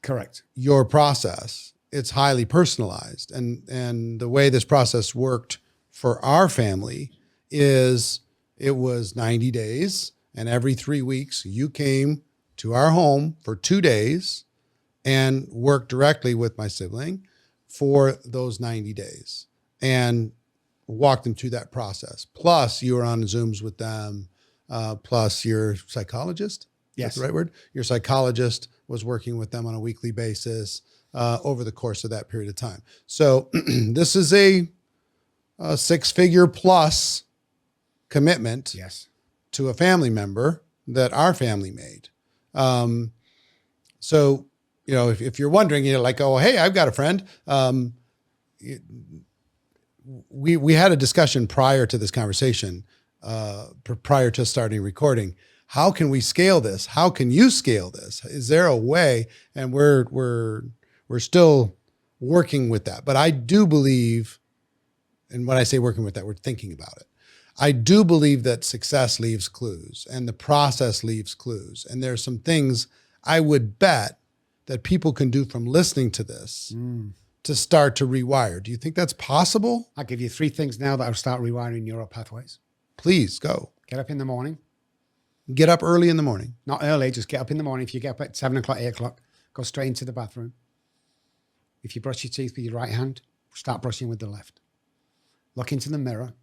Correct. Your process, it's highly personalized. And the way this process worked for our family is it was 90 days, and every 3 weeks you came to our home for 2 days and worked directly with my sibling for those 90 days and walked them through that process. Plus you were on Zooms with them, plus your psychologist. Yes. That's the right word. Your psychologist was working with them on a weekly basis over the course of that period of time. So this is a 6-figure plus commitment to a family member that our family made. So, if you're wondering, oh, hey, I've got a friend. We had a discussion prior to this conversation, prior to starting recording. How can we scale this? How can you scale this? Is there a way? And we're still working with that. But I do believe, and when I say working with that, we're thinking about it. I do believe that success leaves clues and the process leaves clues. And there's some things I would bet that people can do from listening to this to start to rewire. Do you think that's possible? I'll give you 3 things now that will start rewiring neural pathways. Please go. Get up in the morning. Get up early in the morning. Not early, just get up in the morning. If you get up at 7 o'clock, 8 o'clock, go straight into the bathroom. If you brush your teeth with your right hand, start brushing with the left. Look into the mirror.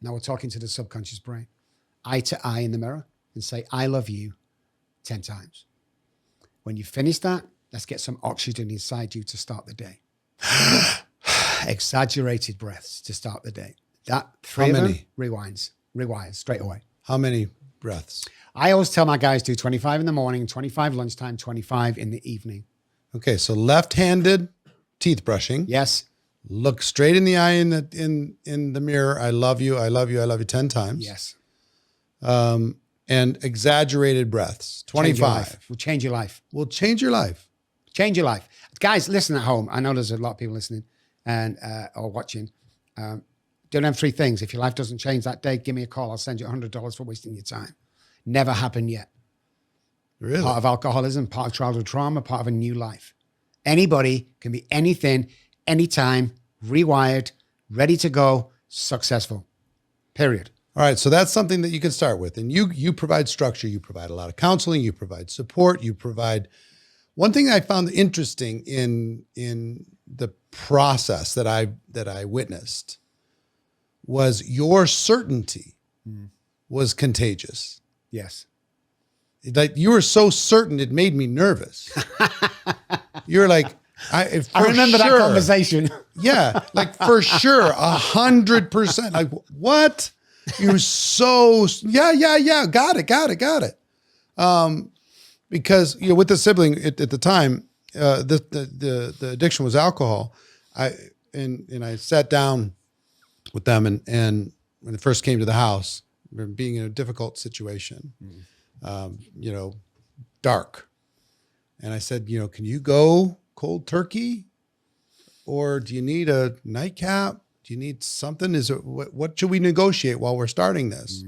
Now we're talking to the subconscious brain. Eye to eye in the mirror and say, I love you 10 times. When you finish that, let's get some oxygen inside you to start the day. Exaggerated breaths to start the day. That 3 of them rewires straight away. How many breaths? I always tell my guys do 25 in the morning, 25 lunchtime, 25 in the evening. Okay, so left-handed teeth brushing. Yes. Look straight in the eye in the mirror. I love you. I love you. I love you 10 times. Yes. And exaggerated breaths. 25. Will change your life. Will change your life. Change your life. Guys, listen at home. I know there's a lot of people listening and or watching. Do them 3 things. If your life doesn't change that day, give me a call. I'll send you $100 for wasting your time. Never happened yet. Really? Part of alcoholism, part of childhood trauma, part of a new life. Anybody can be anything, anytime, rewired, ready to go, successful. Period. All right. So that's something that you can start with. And you provide structure. You provide a lot of counseling. You provide support. You provide. One thing I found interesting in the process that I witnessed was your certainty was contagious. Yes. Like you were so certain it made me nervous. You're like, I remember that conversation. Yeah, like for sure, 100%. Like what? You're so yeah. Got it. Because with the sibling at the time, the addiction was alcohol. I sat down with them and when it first came to the house, being in a difficult situation, dark. And I said, can you go cold turkey or do you need a nightcap? Do you need something? What should we negotiate while we're starting this?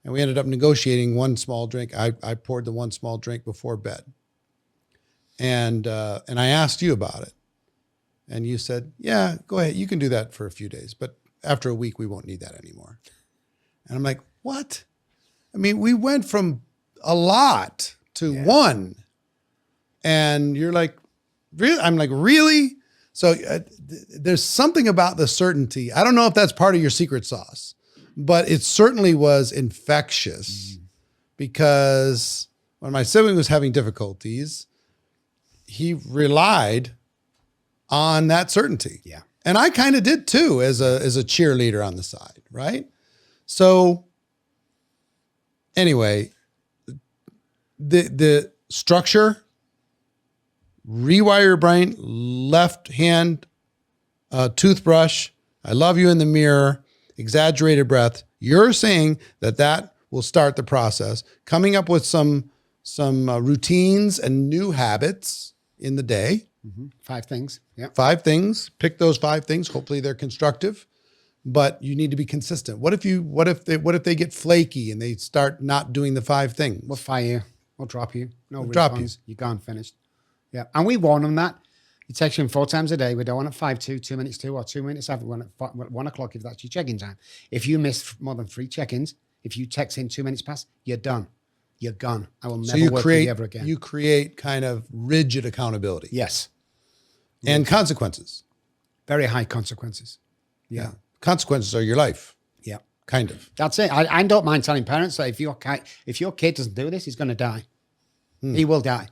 And we ended up negotiating one small drink. I poured the one small drink before bed. And I asked you about it. And you said, yeah, go ahead. You can do that for a few days. But after a week, we won't need that anymore. And I'm like, what? I mean, we went from a lot to one. And you're like, really? I'm like, really? So there's something about the certainty. I don't know if that's part of your secret sauce, but it certainly was infectious because when my sibling was having difficulties, he relied on that certainty. Yeah. And I kind of did too, as a cheerleader on the side, right? So anyway, the structure, rewire your brain, left hand toothbrush, I love you in the mirror, exaggerated breath. You're saying that will start the process, coming up with some routines and new habits in the day. 5 things. Yeah. 5 things. Pick those 5 things. Hopefully they're constructive, but you need to be consistent. What if they get flaky and they start not doing the 5 things? We'll fire you. We'll drop you. No drop refunds. You're gone, finished. Yeah. And we warn them that. You text them 4 times a day. We don't want at 5:02, 2 minutes 2, or 2 minutes after 1 o'clock if that's your check-in time. If you miss more than 3 check-ins, if you text in 2 minutes past, you're done. You're gone. I will never work with you ever again. You create kind of rigid accountability. Yes. And consequences. Very high consequences. Yeah. Consequences are your life. Yeah. Kind of. That's it. I don't mind telling parents that if your kid doesn't do this, he's going to die. He will die.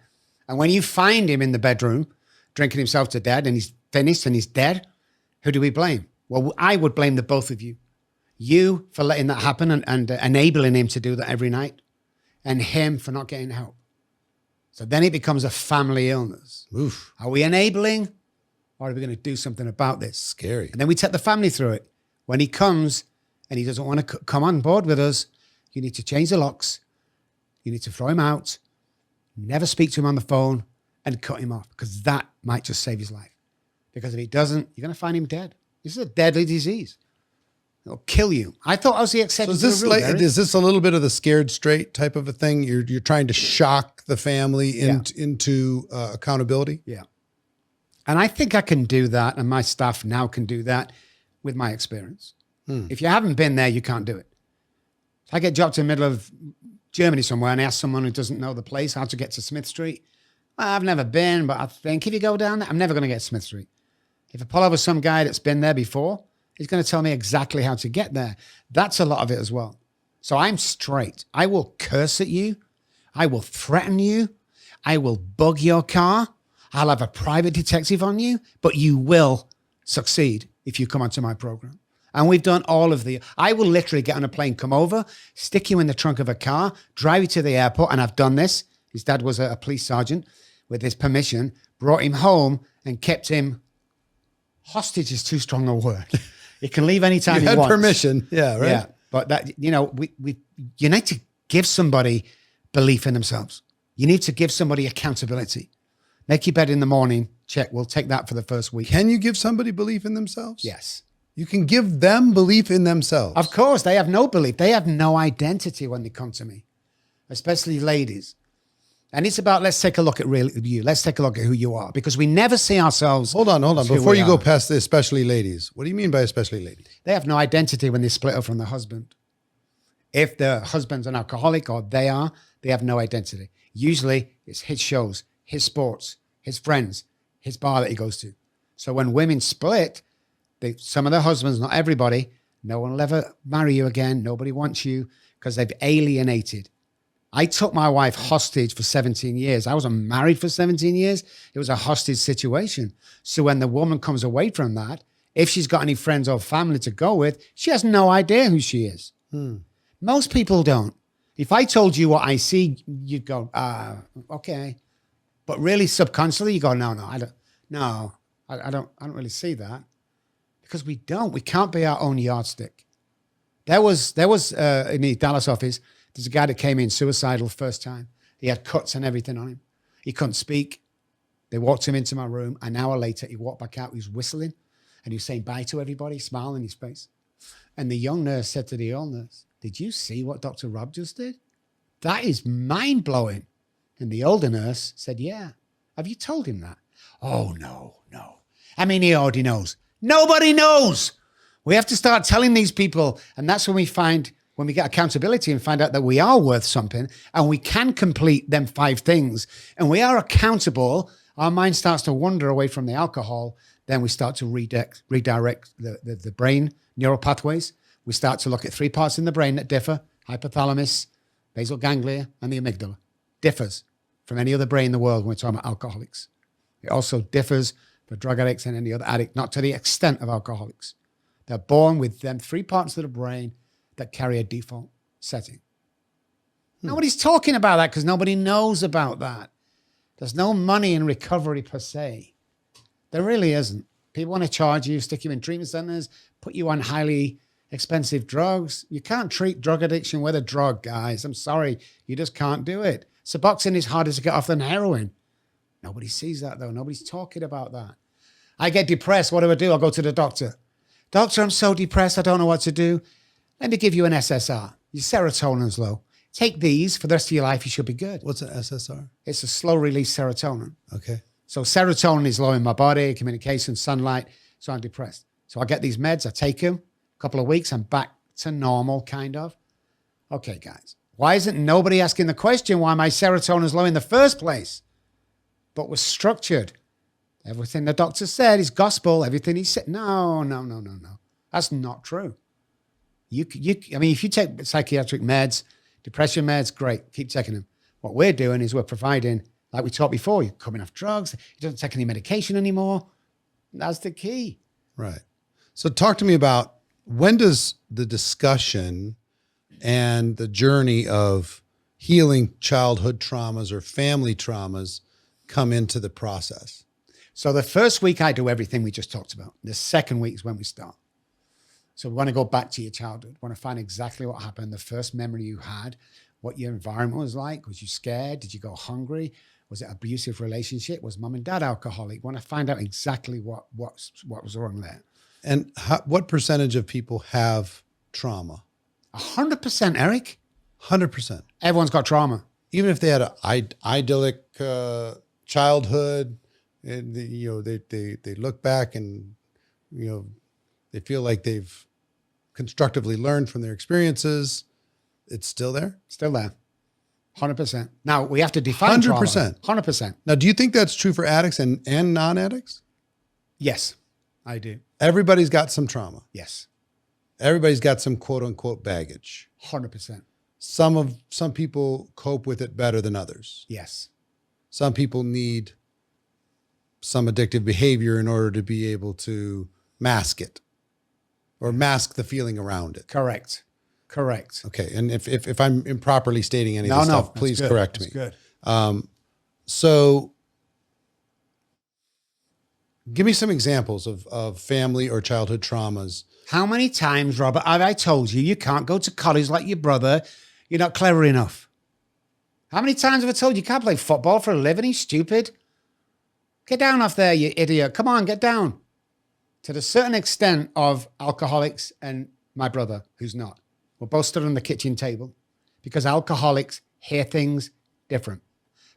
And when you find him in the bedroom drinking himself to death and he's finished and he's dead, who do we blame? Well, I would blame the both of you. You for letting that happen and enabling him to do that every night, and him for not getting help. So then it becomes a family illness. Oof. Are we enabling, or are we going to do something about this? Scary. And then we take the family through it. When he comes and he doesn't want to come on board with us, you need to change the locks. You need to throw him out, never speak to him on the phone, and cut him off, because that might just save his life. Because if he doesn't, you're going to find him dead. This is a deadly disease. It'll kill you. I thought I was the exception. So is this a little bit of the scared straight type of a thing? You're trying to shock the family into accountability? Yeah. And I think I can do that, and my staff now can do that with my experience. If you haven't been there, you can't do it. If I get dropped in the middle of Germany somewhere and ask someone who doesn't know the place how to get to Smith Street, well, I've never been, but I think if you go down there, I'm never going to get Smith Street. If I pull over some guy that's been there before, he's going to tell me exactly how to get there. That's a lot of it as well. So I'm straight. I will curse at you. I will threaten you. I will bug your car. I'll have a private detective on you, but you will succeed if you come onto my program. And we've done all of I will literally get on a plane, come over, stick you in the trunk of a car, drive you to the airport. And I've done this. His dad was a police sergeant. With his permission, brought him home and kept him hostage is too strong a word. He can leave anytime he wants. Permission. Yeah, right. Yeah. But that, you need to give somebody belief in themselves. You need to give somebody accountability. Make your bed in the morning. Check. We'll take that for the first week. Can you give somebody belief in themselves? Yes. You can give them belief in themselves. Of course. They have no belief. They have no identity when they come to me, especially ladies. And it's about, let's take a look at you. Let's take a look at who you are, because we never see ourselves. Hold on. Before you go past the especially ladies, what do you mean by especially ladies? They have no identity when they split up from the husband. If the husband's an alcoholic, or they have no identity. Usually it's his shows, his sports, his friends, his bar that he goes to. So when women split, some of their husbands, not everybody, no one will ever marry you again. Nobody wants you because they've alienated. I took my wife hostage for 17 years. I wasn't married for 17 years. It was a hostage situation. So when the woman comes away from that, if she's got any friends or family to go with, she has no idea who she is. Most people don't. If I told you what I see, you'd go, okay. But really subconsciously, you go, no, I don't really see that. Because we don't. We can't be our own yardstick. There was in the Dallas office, there's a guy that came in suicidal first time. He had cuts and everything on him. He couldn't speak. They walked him into my room. An hour later, he walked back out. He was whistling and he was saying bye to everybody, smiling in his face. And the young nurse said to the old nurse, "Did you see what Dr. Robb just did? That is mind-blowing." And the older nurse said, "Yeah. Have you told him that?" "Oh, no. I mean, he already knows." Nobody knows. We have to start telling these people. And that's when we get accountability and find out that we are worth something and we can complete them 5 things and we are accountable. Our mind starts to wander away from the alcohol. Then we start to redirect the brain neural pathways. We start to look at 3 parts in the brain that differ: hypothalamus, basal ganglia, and the amygdala. Differs from any other brain in the world when we're talking about alcoholics. It also differs for drug addicts and any other addict, not to the extent of alcoholics. They're born with them 3 parts of the brain that carry a default setting. Nobody's talking about that because nobody knows about that. There's no money in recovery per se. There really isn't. People want to charge you, stick you in treatment centers, put you on highly expensive drugs. You can't treat drug addiction with a drug, guys. I'm sorry. You just can't do it. Suboxone is harder to get off than heroin. Nobody sees that, though. Nobody's talking about that. I get depressed. What do? I go to the doctor. Doctor, I'm so depressed. I don't know what to do. Let me give you an SSR. Your serotonin's low. Take these for the rest of your life. You should be good. What's an SSR? It's a slow release serotonin. Okay. So serotonin is low in my body, communication, sunlight. So I'm depressed. So I get these meds. I take them. A couple of weeks. I'm back to normal, kind of. Okay, guys. Why isn't nobody asking the question why my serotonin is low in the first place? But was structured. Everything the doctor said is gospel. Everything he said. No. That's not true. I mean, if you take psychiatric meds, depression meds, great. Keep taking them. What we're doing is we're providing, like we talked before, you're coming off drugs. You don't take any medication anymore. That's the key. Right. So talk to me about, when does the discussion and the journey of healing childhood traumas or family traumas come into the process? So the first week I do everything we just talked about. The second week is when we start. So we want to go back to your childhood. We want to find exactly what happened, the first memory you had, what your environment was like. Was you scared? Did you go hungry? Was it an abusive relationship? Was mom and dad alcoholic? We want to find out exactly what was wrong there. And what percentage of people have trauma? 100%, Eric. 100%. Everyone's got trauma. Even if they had an idyllic childhood, and they look back and they feel like they've constructively learned from their experiences, it's still there? Still there. 100%. Now, we have to define 100%. Trauma. 100%. Now, do you think that's true for addicts and non-addicts? Yes, I do. Everybody's got some trauma. Yes. Everybody's got some quote unquote baggage. 100%. Some people cope with it better than others. Yes. Some people need some addictive behavior in order to be able to mask it or mask the feeling around it. Correct. Okay. And if I'm improperly stating any of this stuff, please correct me. That's good. So give me some examples of family or childhood traumas. How many times, Robert, have I told you can't go to college like your brother? You're not clever enough. How many times have I told you can't play football for a living? He's stupid. Get down off there, you idiot. Come on, get down. To the certain extent of alcoholics and my brother, who's not. We're both stood on the kitchen table because alcoholics hear things different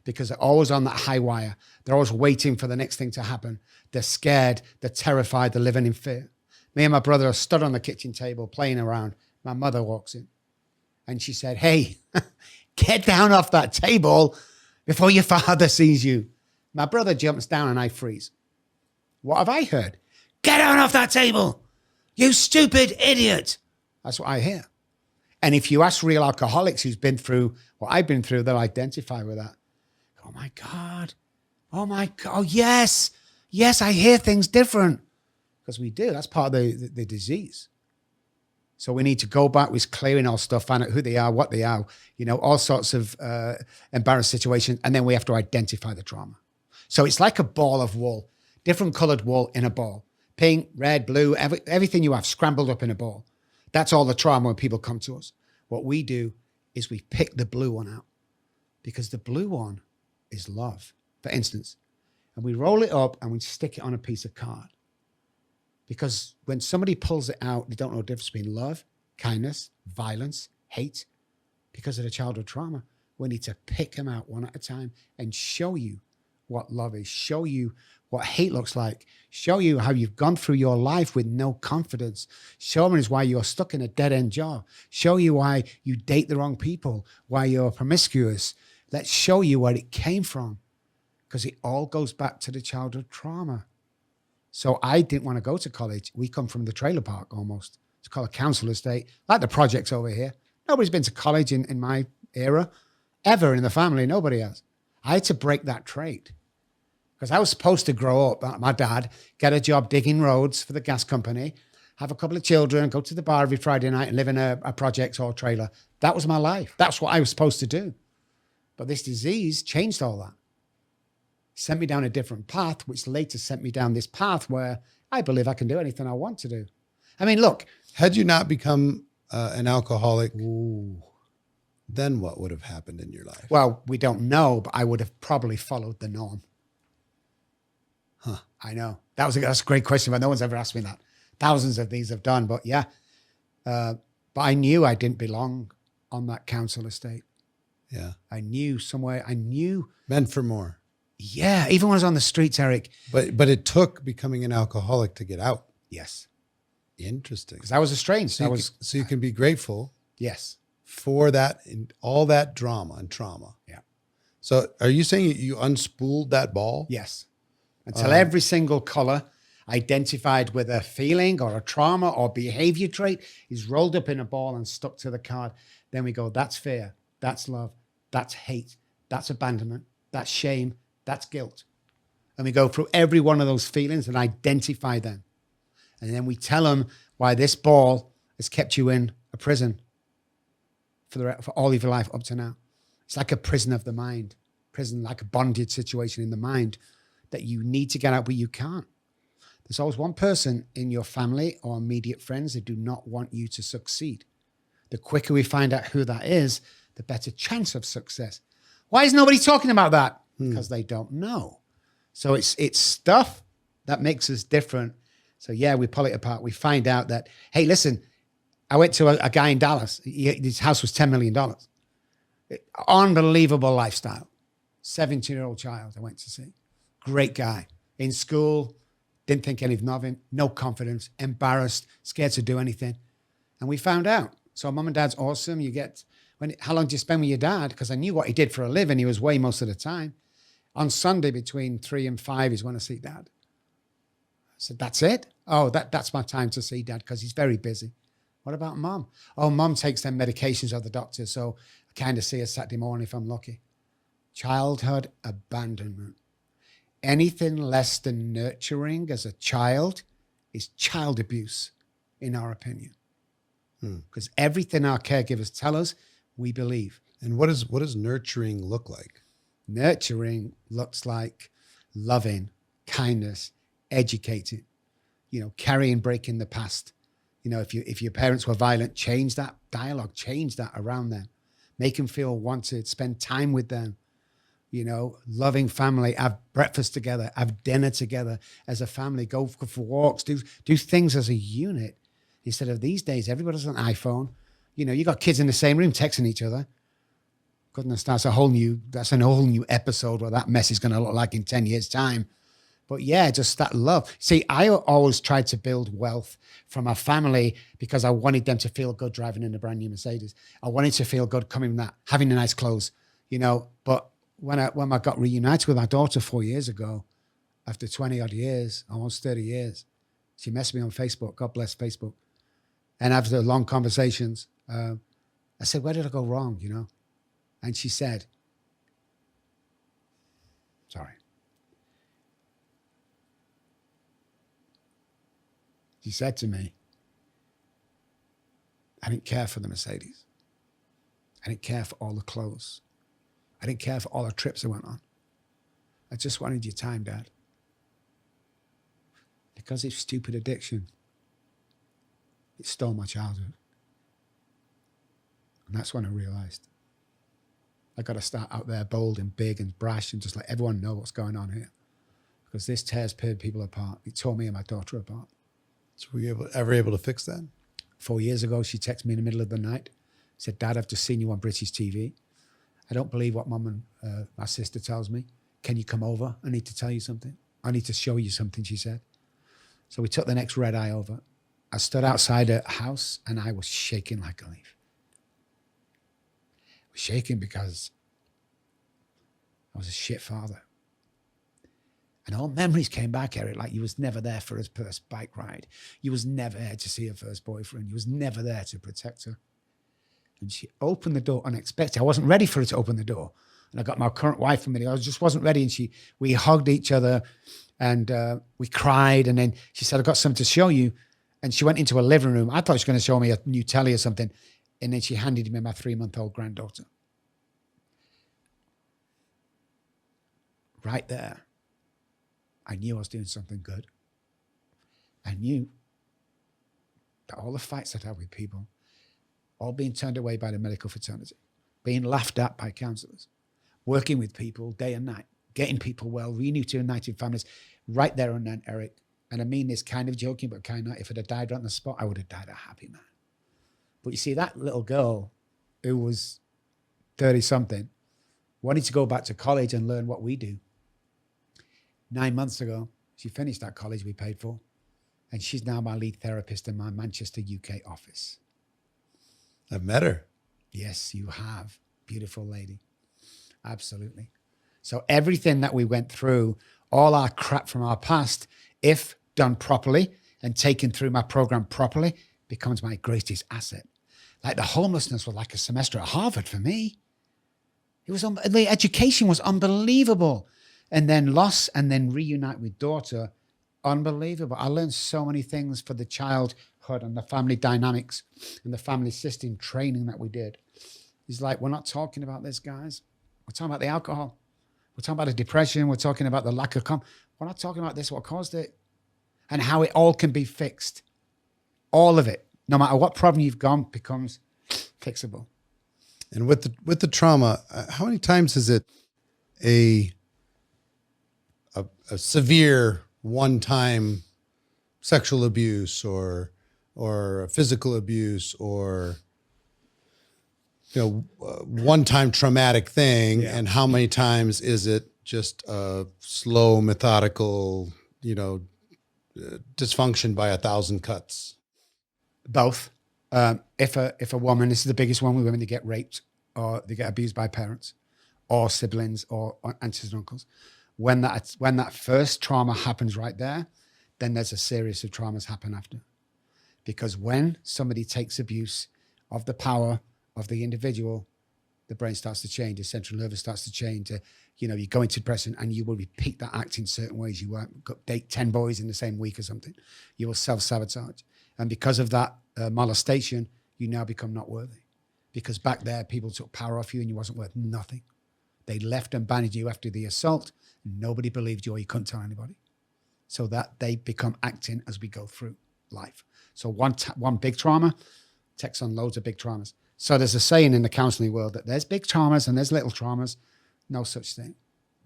because they're always on that high wire. They're always waiting for the next thing to happen. They're scared. They're terrified. They're living in fear. Me and my brother are stood on the kitchen table playing around. My mother walks in and she said, "Hey, get down off that table before your father sees you." My brother jumps down and I freeze. What have I heard? "Get down off that table, you stupid idiot." That's what I hear. And if you ask real alcoholics who's been through what I've been through, they'll identify with that. Oh my God. Oh my God. Oh, yes. Yes, I hear things different. Because we do. That's part of the disease. So we need to go back with clearing our stuff, find out who they are, what they are, all sorts of embarrassed situations. And then we have to identify the trauma. So it's like a ball of wool, different colored wool in a ball. Pink, red, blue, everything you have scrambled up in a ball. That's all the trauma when people come to us. What we do is we pick the blue one out because the blue one is love, for instance. And we roll it up and we stick it on a piece of card. Because when somebody pulls it out, they don't know the difference between love, kindness, violence, hate. Because of the childhood trauma, we need to pick them out one at a time and show you what love is, show you what hate looks like, show you how you've gone through your life with no confidence, show them why you're stuck in a dead-end job, show you why you date the wrong people, why you're promiscuous. Let's show you where it came from, because it all goes back to the childhood trauma. So I didn't want to go to college. We come from the trailer park almost. It's called a council estate, like the projects over here. Nobody's been to college in my era, ever in the family. Nobody has. I had to break that trait. Because I was supposed to grow up, my dad, get a job digging roads for the gas company, have a couple of children, go to the bar every Friday night and live in a project or trailer. That was my life. That's what I was supposed to do. But this disease changed all that. Sent me down a different path, which later sent me down this path where I believe I can do anything I want to do. I mean, look. Had you not become an alcoholic, then what would have happened in your life? Well, we don't know, but I would have probably followed the norm. Huh. I know. That's a great question, but no one's ever asked me that. Thousands of these have done, but yeah. But I knew I didn't belong on that council estate. Yeah. I knew somewhere, Meant for more. Yeah, even when I was on the streets, Eric. But it took becoming an alcoholic to get out. Yes. Interesting. Because I was estranged. So you can be grateful. Yes. For that, all that drama and trauma. Yeah. So are you saying you unspooled that ball? Yes. Until every single color identified with a feeling or a trauma or behavior trait is rolled up in a ball and stuck to the card. Then we go, that's fear, that's love, that's hate, that's abandonment, that's shame, that's guilt. And we go through every one of those feelings and identify them. And then we tell them why this ball has kept you in a prison for all of your life up to now. It's like a prison of the mind, like a bondage situation in the mind that you need to get out, but you can't. There's always one person in your family or immediate friends that do not want you to succeed. The quicker we find out who that is, the better chance of success. Why is nobody talking about that? Because they don't know. So it's stuff that makes us different. So yeah, we pull it apart. We find out that, hey, listen, I went to a guy in Dallas. His house was $10 million. Unbelievable lifestyle. 17-year-old child I went to see. Great guy. In school, didn't think anything of him. No confidence, embarrassed, scared to do anything. And we found out. So mom and dad's awesome. How long do you spend with your dad? Because I knew what he did for a living. He was away most of the time. On Sunday between 3 and 5, he's going to see dad. I said, that's it? Oh, that's my time to see dad because he's very busy. What about mom? Oh, mom takes them medications of the doctor, so I kind of see her Saturday morning if I'm lucky. Childhood abandonment. Anything less than nurturing as a child is child abuse, in our opinion. Because everything our caregivers tell us, we believe. And what does nurturing look like? Nurturing looks like loving, kindness, educating, carrying, breaking the past. If your parents were violent, change that dialogue, change that around them. Make them feel wanted, spend time with them. Loving family, have breakfast together, have dinner together as a family, go for walks, do things as a unit. Instead of these days, everybody's on an iPhone. You got kids in the same room texting each other. Goodness, that's a whole new episode what that mess is going to look like in 10 years' time. But yeah, just that love. See, I always tried to build wealth from a family because I wanted them to feel good driving in a brand new Mercedes. I wanted to feel good coming from that, having the nice clothes, But when I got reunited with my daughter 4 years ago, after 20 odd years, almost 30 years, she messaged me on Facebook. God bless Facebook. And after long conversations, I said, where did I go wrong, And she said, sorry. She said to me, I didn't care for the Mercedes. I didn't care for all the clothes. I didn't care for all the trips I went on. I just wanted your time, Dad. Because it's stupid addiction. It stole my childhood. And that's when I realized I got to start out there bold and big and brash and just let everyone know what's going on here. Because this tears people apart. It tore me and my daughter apart. So were you ever able to fix that? 4 years ago, she texted me in the middle of the night. Said, Dad, I've just seen you on British TV. I don't believe what mum and my sister tells me. Can you come over? I need to tell you something. I need to show you something, she said. So we took the next red eye over. I stood outside her house and I was shaking like a leaf. I was shaking because I was a shit father. And all memories came back, Eric, like you was never there for his first bike ride. You was never there to see her first boyfriend. You was never there to protect her. And she opened the door unexpected. I wasn't ready for her to open the door. And I got my current wife with me. I just wasn't ready. And we hugged each other and we cried. And then she said, I've got something to show you. And she went into a living room. I thought she was going to show me a new telly or something. And then she handed me my 3-month-old granddaughter. Right there, I knew I was doing something good. I knew that all the fights I'd had with people, all being turned away by the medical fraternity, being laughed at by counselors, working with people day and night, getting people well, reuniting families, right there and then, Eric. And I mean this kind of joking, but kind of, if I'd have died right on the spot, I would have died a happy man. But you see, that little girl who was 30-something wanted to go back to college and learn what we do. 9 months ago, she finished that college we paid for, and she's now my lead therapist in my Manchester, UK office. I've met her. Yes, you have. Beautiful lady. Absolutely. So everything that we went through, all our crap from our past, if done properly and taken through my program properly, becomes my greatest asset. Like the homelessness was like a semester at Harvard for me. It was the education was unbelievable. And then loss and then reunite with daughter, unbelievable. I learned so many things for the childhood and the family dynamics and the family system training that we did. It's like, we're not talking about this, guys. We're talking about the alcohol. We're talking about the depression. We're talking about the lack of we're not talking about this, what caused it, and how it all can be fixed. All of it, no matter what problem you've got, becomes fixable. And with the trauma, how many times is it a severe one-time sexual abuse or physical abuse or one-time traumatic thing, and how many times is it just a slow, methodical, dysfunction by 1,000 cuts? Both. If a woman, this is the biggest one with women, they get raped or they get abused by parents or siblings or aunts and uncles. When that first trauma happens right there, then there's a series of traumas happen after. Because when somebody takes abuse of the power of the individual, the brain starts to change, the central nervous starts to change. You go into depression and you will repeat that act in certain ways. You won't date 10 boys in the same week or something. You will self-sabotage. And because of that molestation, you now become not worthy. Because back there, people took power off you and you wasn't worth nothing. They left and abandoned you after the assault. Nobody believed you or you couldn't tell anybody. So that they become acting as we go through life. So one big trauma takes on loads of big traumas. So there's a saying in the counseling world that there's big traumas and there's little traumas. No such thing.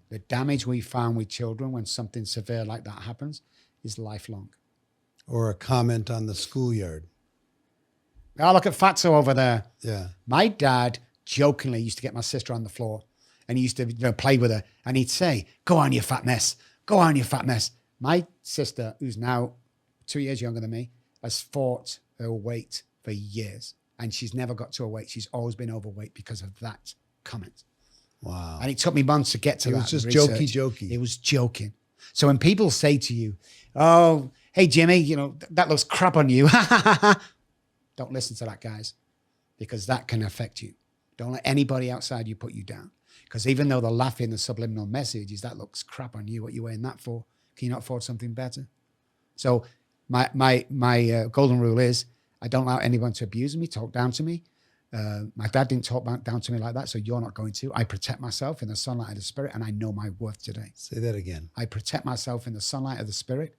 The damage we found with children when something severe like that happens is lifelong. Or a comment on the schoolyard. Oh, look at Fatso over there. Yeah. My dad jokingly used to get my sister on the floor and he used to play with her and he'd say, go on, you fat mess. Go on, you fat mess. My sister, who's now 2 years younger than me, has fought her weight for years. And she's never got to her weight. She's always been overweight because of that comment. Wow. And it took me months to get to that. It was just research. jokey. It was joking. So when people say to you, oh, hey, Jimmy, that looks crap on you. Don't listen to that, guys, because that can affect you. Don't let anybody outside you put you down. Because even though they're laughing, the subliminal message is that looks crap on you. What are you wearing that for? Can you not afford something better? So my golden rule is I don't allow anyone to abuse me, talk down to me. My dad didn't talk down to me like that, so you're not going to. I protect myself in the sunlight of the spirit, and I know my worth today. Say that again. I protect myself in the sunlight of the spirit,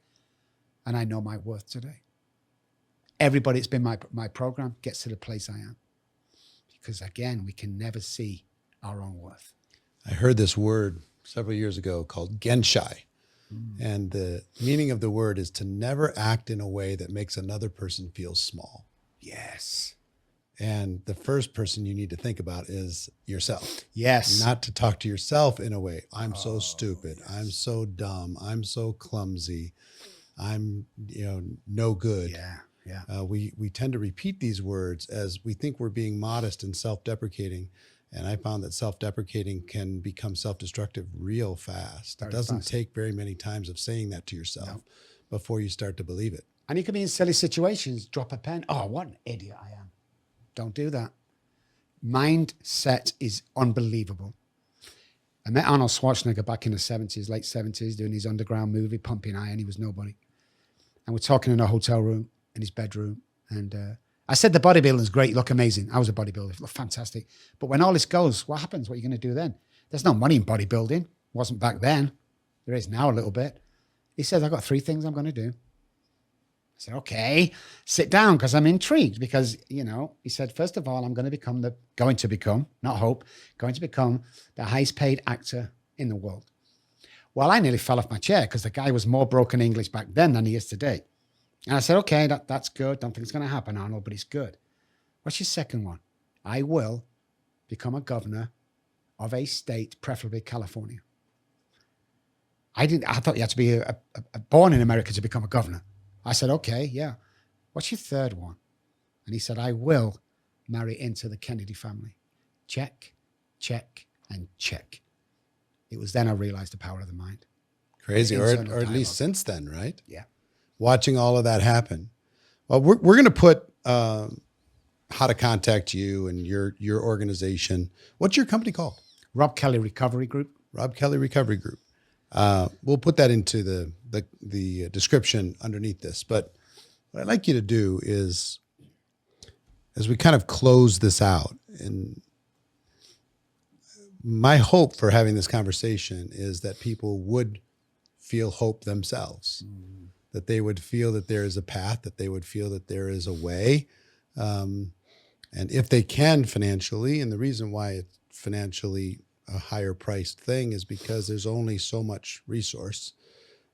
and I know my worth today. Everybody that's been my program gets to the place I am. Because again, we can never see our own worth. I heard this word several years ago called genshai. And the meaning of the word is to never act in a way that makes another person feel small. Yes. And the first person you need to think about is yourself. Yes. Not to talk to yourself in a way. I'm so stupid. Yes. I'm so dumb. I'm so clumsy. I'm, no good. Yeah. We tend to repeat these words as we think we're being modest and self-deprecating. And I found that self-deprecating can become self-destructive real fast. It doesn't take very many times of saying that to yourself before you start to believe it. And you can be in silly situations, drop a pen. Oh, what an idiot I am. Don't do that. Mindset is unbelievable. I met Arnold Schwarzenegger back in the 70s, late 70s, doing his underground movie, Pumping Iron. He was nobody. And we're talking in a hotel room, in his bedroom. And I said, the bodybuilding's great. You look amazing. I was a bodybuilder. You look fantastic. But when all this goes, what happens? What are you going to do then? There's no money in bodybuilding. Wasn't back then. There is now a little bit. He says, I've got 3 things I'm going to do. I said, okay, sit down, because I'm intrigued. Because, you know, he said, first of all, I'm going to become the highest paid actor in the world. Well, I nearly fell off my chair because the guy was more broken English back then than he is today. And I said, okay, that's good. Don't think it's going to happen, Arnold, but it's good. What's your second one? I will become a governor of a state, preferably California. I thought you had to be born in America to become a governor. I said, okay, yeah. What's your third one? And he said, I will marry into the Kennedy family. Check, check, and check. It was then I realized the power of the mind. Crazy, or at least since then, right? Yeah. Watching all of that happen. Well, we're going to put how to contact you and your organization. What's your company called? Robb Kelly Recovery Group. Robb Kelly Recovery Group. We'll put that into the description underneath this. But what I'd like you to do is, as we kind of close this out, and my hope for having this conversation is that people would feel hope themselves, that they would feel that there is a path, that they would feel that there is a way. And if they can financially, and the reason why it's financially a higher priced thing is because there's only so much resource.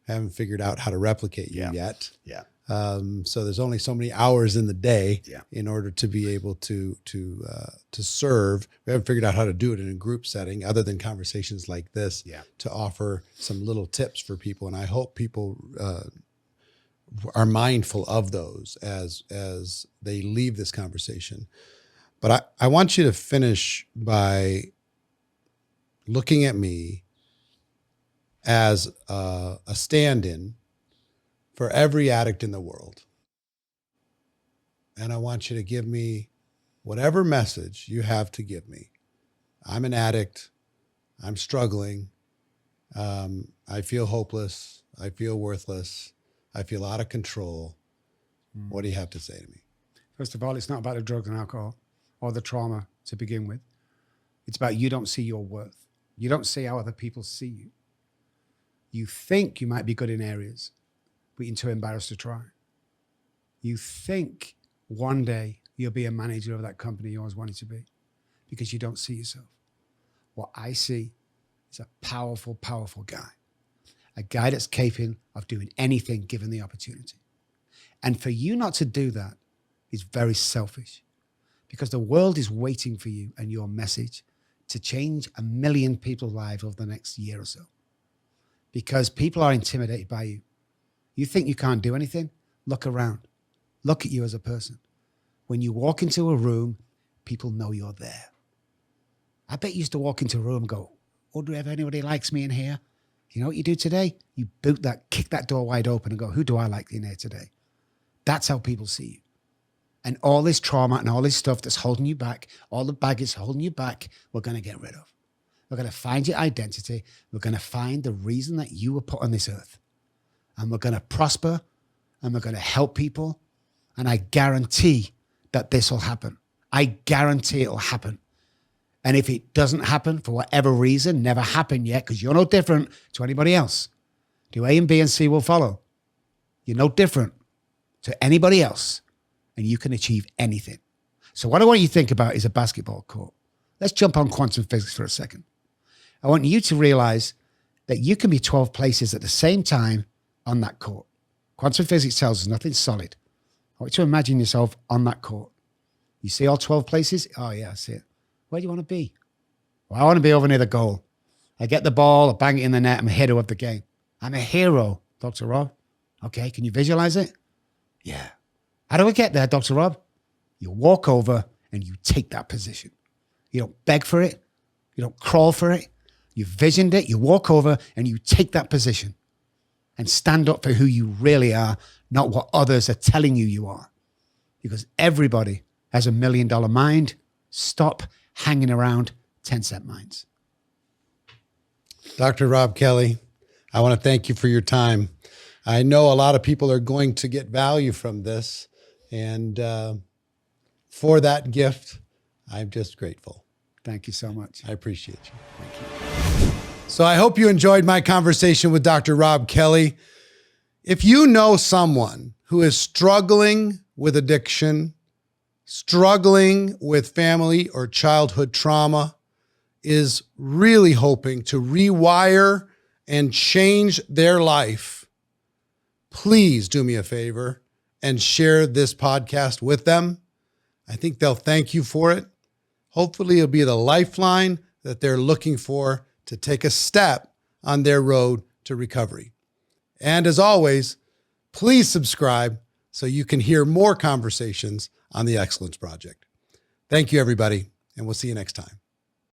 I haven't figured out how to replicate you yet. Yeah. So there's only so many hours in the day in order to be able to serve. We haven't figured out how to do it in a group setting other than conversations like this to offer some little tips for people. And I hope people are mindful of those as they leave this conversation. But I want you to finish by looking at me as a stand-in for every addict in the world. And I want you to give me whatever message you have to give me. I'm an addict. I'm struggling. I feel hopeless. I feel worthless. I feel out of control. What do you have to say to me? First of all, it's not about the drugs and alcohol or the trauma to begin with. It's about you don't see your worth. You don't see how other people see you. You think you might be good in areas, but you're too embarrassed to try. You think one day you'll be a manager of that company you always wanted to be because you don't see yourself. What I see is a powerful, powerful guy. A guy that's capable of doing anything given the opportunity. And for you not to do that is very selfish because the world is waiting for you and your message to change 1 million people's lives over the next year or so. Because people are intimidated by you. You think you can't do anything? Look around. Look at you as a person. When you walk into a room, people know you're there. I bet you used to walk into a room and go, wonder if anybody likes me in here. You know what you do today? You kick that door wide open and go, who do I like in here today? That's how people see you. And all this trauma and all this stuff that's holding you back, all the baggage holding you back, we're going to get rid of. We're going to find your identity. We're going to find the reason that you were put on this earth. And we're going to prosper and we're going to help people. And I guarantee that this will happen. I guarantee it'll happen. And if it doesn't happen for whatever reason, never happened yet, because you're no different to anybody else. Do A and B and C will follow. You're no different to anybody else. And you can achieve anything. So what I want you to think about is a basketball court. Let's jump on quantum physics for a second. I want you to realize that you can be 12 places at the same time on that court. Quantum physics tells us nothing's solid. I want you to imagine yourself on that court. You see all 12 places? Oh yeah, I see it. Where do you want to be? Well, I want to be over near the goal. I get the ball, I bang it in the net, I'm a hero of the game. I'm a hero, Dr. Robb. Okay, can you visualize it? Yeah. How do we get there, Dr. Robb? You walk over and you take that position. You don't beg for it. You don't crawl for it. You visioned it. You walk over and you take that position and stand up for who you really are, not what others are telling you you are. Because everybody has $1 million mind. Stop hanging around 10-cent minds. Dr. Robb Kelly, I want to thank you for your time. I know a lot of people are going to get value from this. And for that gift, I'm just grateful. Thank you so much. I appreciate you. Thank you. So I hope you enjoyed my conversation with Dr. Robb Kelly. If you know someone who is struggling with addiction, struggling with family or childhood trauma, is really hoping to rewire and change their life, please do me a favor and share this podcast with them. I think they'll thank you for it. Hopefully it'll be the lifeline that they're looking for to take a step on their road to recovery. And as always, please subscribe so you can hear more conversations on the Excellence Project. Thank you, everybody, and we'll see you next time.